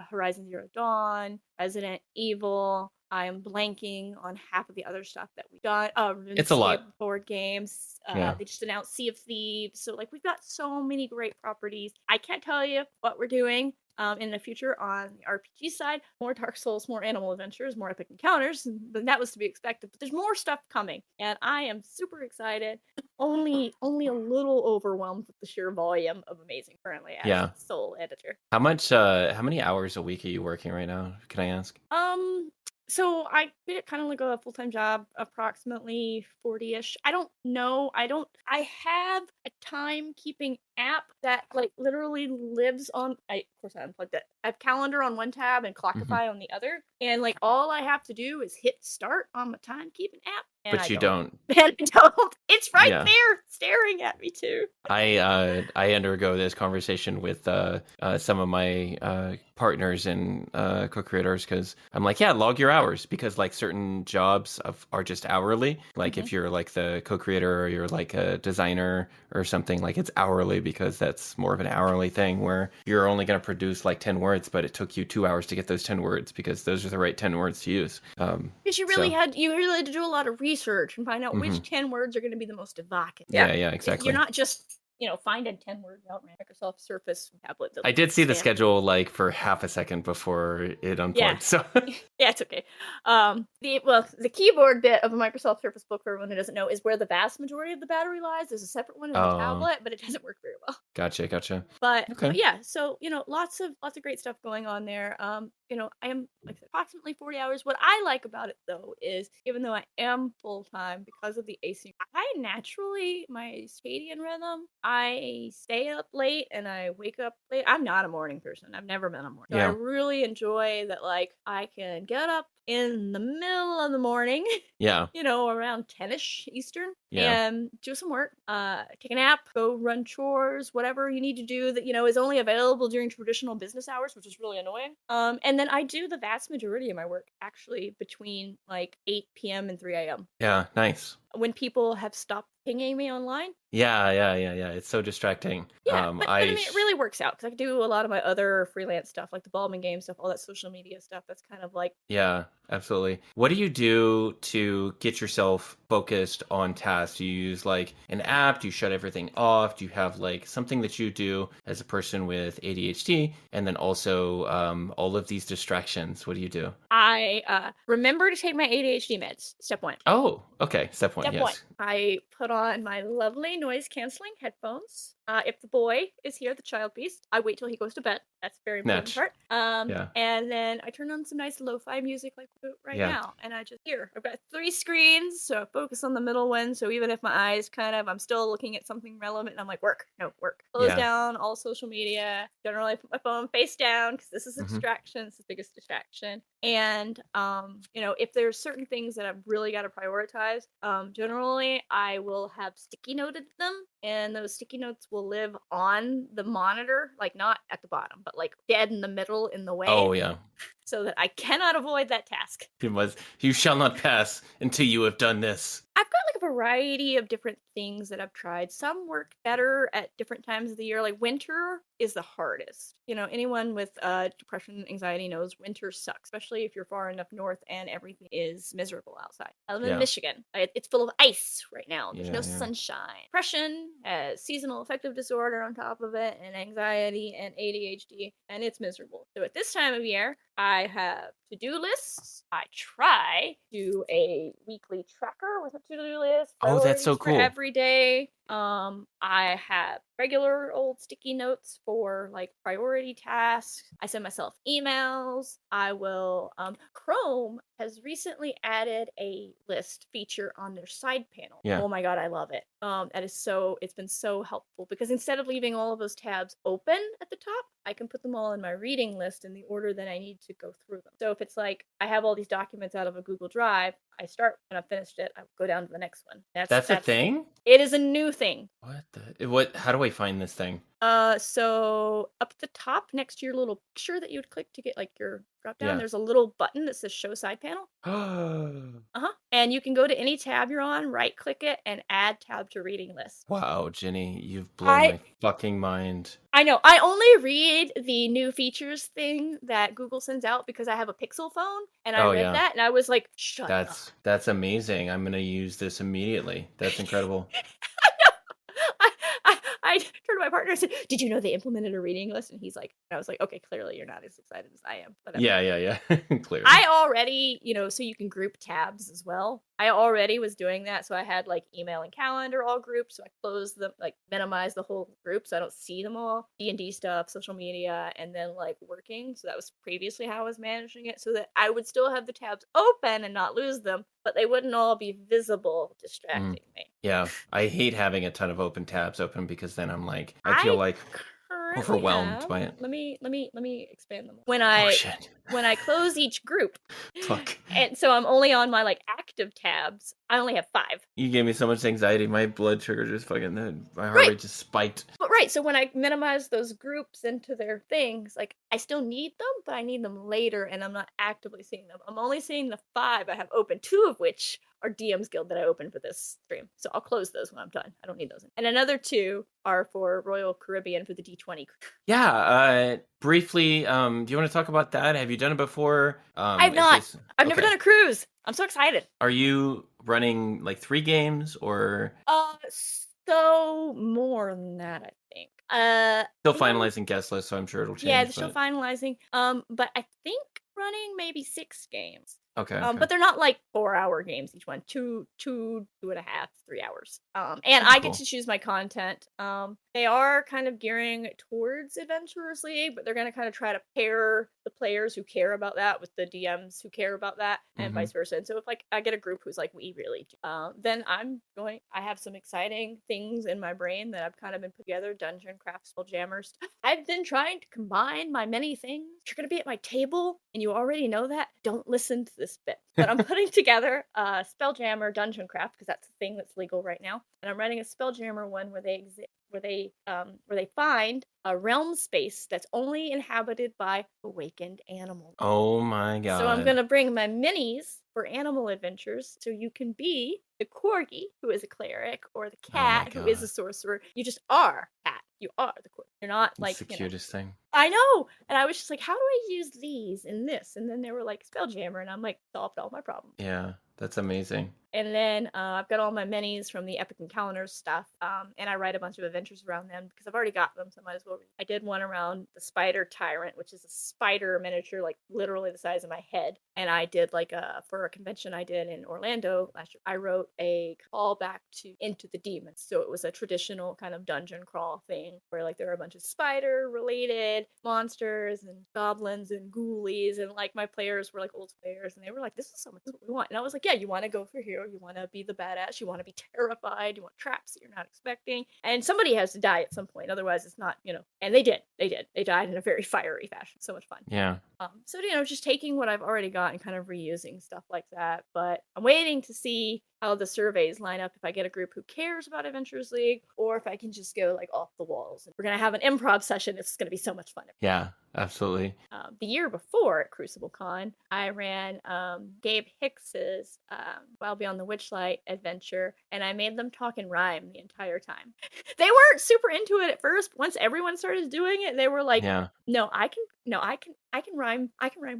Horizon Zero Dawn, Resident Evil. I am blanking on half of the other stuff that we've done. It's a lot. Board games. Yeah. They just announced Sea of Thieves. So like we've got so many great properties. I can't tell you what we're doing in the future on the RPG side. More Dark Souls, more Animal Adventures, more Epic Encounters. But that was to be expected. But there's more stuff coming, and I am super excited. Only a little overwhelmed with the sheer volume of amazing currently as sole editor. How many hours a week are you working right now? Can I ask? So I did it kind of like a full-time job, approximately 40-ish. I don't know. I have a timekeeping app that like literally lives on, of course I unplugged it. I have calendar on one tab and Clockify on the other. And like all I have to do is hit start on my timekeeping app. And But you don't. And I don't. It's right there staring at me too. I undergo this conversation with some of my partners and co-creators because I'm like, yeah, log your hours, because like certain jobs are just hourly. Like if you're like the co-creator or you're like a designer or something, like it's hourly because that's more of an hourly thing where you're only going to produce like 10 words, but it took you 2 hours to get those 10 words because those are the right 10 words to use. Because you really had to do a lot of research and find out which 10 words are going to be the most evocative. Yeah, exactly. You're not just finding 10 words out in Microsoft Surface tablet. I did see the schedule like for half a second before it unplugged. Yeah. So yeah, it's okay. The keyboard bit of a Microsoft Surface Book, for everyone who doesn't know, is where the vast majority of the battery lies. There's a separate one in the tablet, but it doesn't work very well. Gotcha. But yeah, so lots of great stuff going on there. I am like I said, approximately 40 hours. What I like about it though is even though I am full time because of the async, I naturally my circadian rhythm. I stay up late and I wake up late. I'm not a morning person. I've never been a morning. So I really enjoy that. Like I can get up in the middle of the morning. Yeah. Around 10ish Eastern. Yeah. And do some work. Take a nap. Go run chores. Whatever you need to do that is only available during traditional business hours, which is really annoying. And then I do the vast majority of my work actually between like 8 p.m. and 3 a.m. Yeah, nice. When people have stopped pinging me online. Yeah. It's so distracting. Yeah, but I mean, it really works out because I do a lot of my other freelance stuff, like the Baldwin game stuff, all that social media stuff. That's kind of like... Yeah, absolutely. What do you do to get yourself focused on tasks? Do you use like an app? Do you shut everything off? Do you have like something that you do as a person with ADHD? And then also all of these distractions. What do you do? I remember to take my ADHD meds. Step 1. Oh, okay. Step 1, yes. 1. I put on my lovely noise-canceling headphones. If the boy is here, the child beast, I wait till he goes to bed. That's a very important part. And then I turn on some nice lo-fi music like right now. And I just hear. I've got 3 screens, so I focus on the middle one. So even if my eyes I'm still looking at something relevant, and I'm like, work. Close down all social media. Generally, I put my phone face down because this is a distraction. It's the biggest distraction. And, if there's certain things that I've really got to prioritize, generally I will have sticky noted them, and those sticky notes will live on the monitor, like not at the bottom, but like dead in the middle in the way. Oh, yeah. So that I cannot avoid that task. You shall not pass until you have done this. I've got like a variety of different things that I've tried. Some work better at different times of the year. Like winter is the hardest. Anyone with depression, anxiety knows winter sucks, especially if you're far enough north and everything is miserable outside. I live in Michigan. It's full of ice right now. There's no sunshine. Depression has seasonal affective disorder on top of it, and anxiety and ADHD, and it's miserable. So at this time of year, I have to-do lists. I try to do a weekly tracker with a to-do list. Oh, that's so cool. For every day. I have regular old sticky notes for like priority tasks. I send myself emails. I will Chrome has recently added a list feature on their side panel. Yeah. Oh my god, I love it. It's been so helpful because instead of leaving all of those tabs open at the top, I can put them all in my reading list in the order that I need to go through them. So if it's like I have all these documents out of a Google Drive, I start when I've finished it, I go down to the next one. That's a thing? It is a new thing. How do I find this thing? So up at the top next to your little picture that you would click to get like your drop down, Yeah. there's a little button that says show side panel. And you can go to any tab you're on, right click it, and add tab to reading list. Wow, Ginny, you've blown my fucking mind. I know. I only read the new features thing that Google sends out because I have a Pixel phone, and I read that, and I was like, shut up. That's amazing. I'm gonna use this immediately. That's incredible. I turned to my partner and said, "Did you know they implemented a reading list?" And he's like, I was like, "Okay, clearly you're not as excited as I am." But yeah. Clearly. I already, so you can group tabs as well. I already was doing that, so I had like email and calendar all grouped, so I closed them, like minimize the whole group so I don't see them all. D&D stuff, social media, and then like working. So that was previously how I was managing it, so that I would still have the tabs open and not lose them, but they wouldn't all be visible, distracting me. Yeah, I hate having a ton of open tabs open because then I'm like, I feel like overwhelmed by it. Let me expand them. When I close each group, fuck. And so I'm only on my like active tabs. I only have 5. You gave me so much anxiety. My blood sugar just fucking, my heart rate just spiked. But so when I minimize those groups into their things, like I still need them, but I need them later, and I'm not actively seeing them. I'm only seeing the 5 I have open, 2 of which are DM's Guild that I opened for this stream. So I'll close those when I'm done. I don't need those. And another 2 are for Royal Caribbean for the D20. Yeah, briefly, do you want to talk about that? Have you done it before? I've not. I've never done a cruise. I'm so excited. Are you running like 3 games or? So more than that, I think. Still finalizing guest list, so I'm sure it'll change. Yeah, they're still finalizing. But I think running maybe 6 games. Okay. But they're not like 4-hour games each one. 2.5, 3 hours. And I get to choose my content. They are kind of gearing towards Adventurers League, but they're going to kind of try to pair the players who care about that with the DMs who care about that, and vice versa. And so if like I get a group who's like, we really do, then I have some exciting things in my brain that I've kind of been put together. Dungeon craft, Spelljammers. I've been trying to combine my many things. You're going to be at my table, and you already know that. Don't listen to this bit. But I'm putting together a Spelljammer dungeon craft because that's the thing that's legal right now. And I'm writing a Spelljammer one where they find a realm space that's only inhabited by awakened animals. Oh my god. So I'm going to bring my minis for animal adventures, so you can be the corgi, who is a cleric, or the cat, who is a sorcerer. You just are cat. You are the corgi. You're not like the cutest thing. I know. And I was just like, how do I use these in this? And then they were like, Spelljammer, and I'm like, solved all my problems. Yeah, that's amazing. And then I've got all my minis from the Epic Encounters stuff, and I write a bunch of adventures around them because I've already got them, so I might as well read. I did one around the Spider Tyrant, which is a spider miniature, like literally the size of my head. And I did for a convention I did in Orlando last year, I wrote a callback to Into the Demons. So it was a traditional kind of dungeon crawl thing where like there were a bunch of spider related monsters and goblins and ghoulies, and like my players were like old players, and they were like, this is what we want. And I was like, yeah, you want to go for hero, you want to be the badass, you want to be terrified, you want traps that you're not expecting, and somebody has to die at some point, otherwise it's not, and they died in a very fiery fashion. So much fun. Yeah. So just taking what I've already got and kind of reusing stuff like that. But I'm waiting to see how the surveys line up, if I get a group who cares about Adventurers League, or if I can just go like off the walls. And we're going to have an improv session. It's going to be so much fun. Yeah, absolutely. The year before at Crucible Con, I ran Gabe Hicks's Wild Beyond the Witchlight adventure, and I made them talk in rhyme the entire time. They weren't super into it at first. Once everyone started doing it, they were like, no, I can rhyme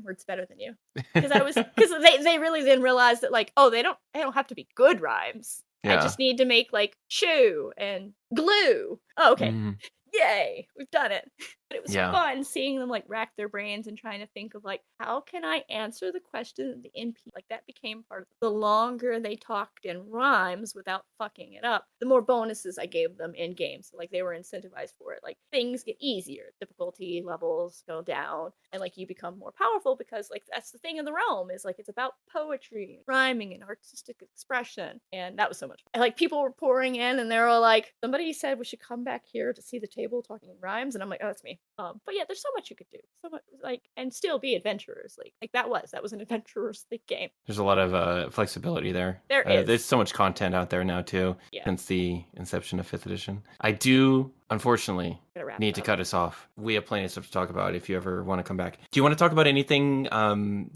words better than you. Because they really then realized that like, oh, they don't have to be good rhymes. Yeah. I just need to make like shoe and Glue. Oh, okay. Mm, Yay, we've done it. But it was yeah. fun seeing them like rack their brains and trying to think of like, how can I answer the question of the NP? Like that became part of it. The longer they talked in rhymes without fucking it up, the more bonuses I gave them in games. So, like they were incentivized for it. Like things get easier, difficulty levels go down, and like you become more powerful because like that's the thing in the realm is like it's about poetry, rhyming, and artistic expression. And that was so much fun. And, like people were pouring in and they were like, somebody said we should come back here to see the table talking in rhymes, and I'm like, oh, that's me. But yeah, there's so much you could do, so much like, and still be adventurers. Like that was an adventurers like game. There's a lot of flexibility there. There is, There's so much content out there now too, yeah. since the inception of 5th edition. I do, unfortunately, need to cut us off. We have plenty of stuff to talk about if you ever want to come back. Do you want to talk about anything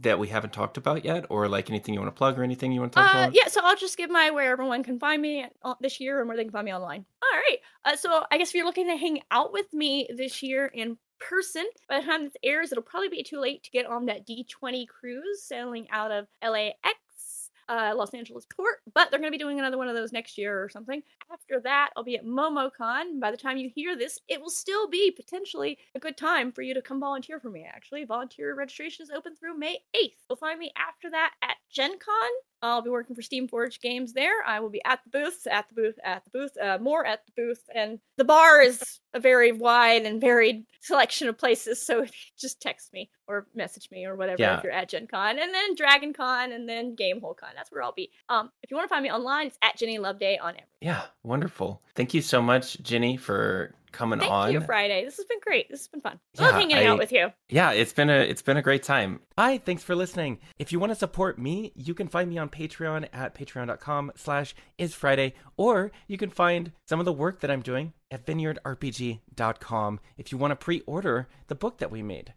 that we haven't talked about yet, or like anything you want to plug or anything you want to talk about? Yeah, so I'll just give my where everyone can find me this year and where they can find me online. All right. So I guess if you're looking to hang out with me this year in person, by the time this airs, it'll probably be too late to get on that D20 cruise sailing out of LAX. Los Angeles port, but they're going to be doing another one of those next year or something. After that, I'll be at MomoCon. By the time you hear this, it will still be potentially a good time for you to come volunteer for me, actually. Volunteer registration is open through May 8th. You'll find me after that at Gen Con. I'll be working for Steamforged Games there. I will be at the booth, more at the booth, and the bar is a very wide and varied selection of places, so if you just text me or message me or whatever if you're at Gen Con, and then Dragon Con, and then Gamehole Con. That's where I'll be. If you want to find me online, it's at Ginny Loveday on everything. Yeah, wonderful. Thank you so much, Ginny, for coming on. Thank you, Friday. This has been great. This has been fun. I love hanging out with you. Yeah, it's been a great time. Hi, thanks for listening. If you want to support me, you can find me on Patreon at patreon.com/isfriday, or you can find some of the work that I'm doing at vineyardrpg.com if you want to pre-order the book that we made.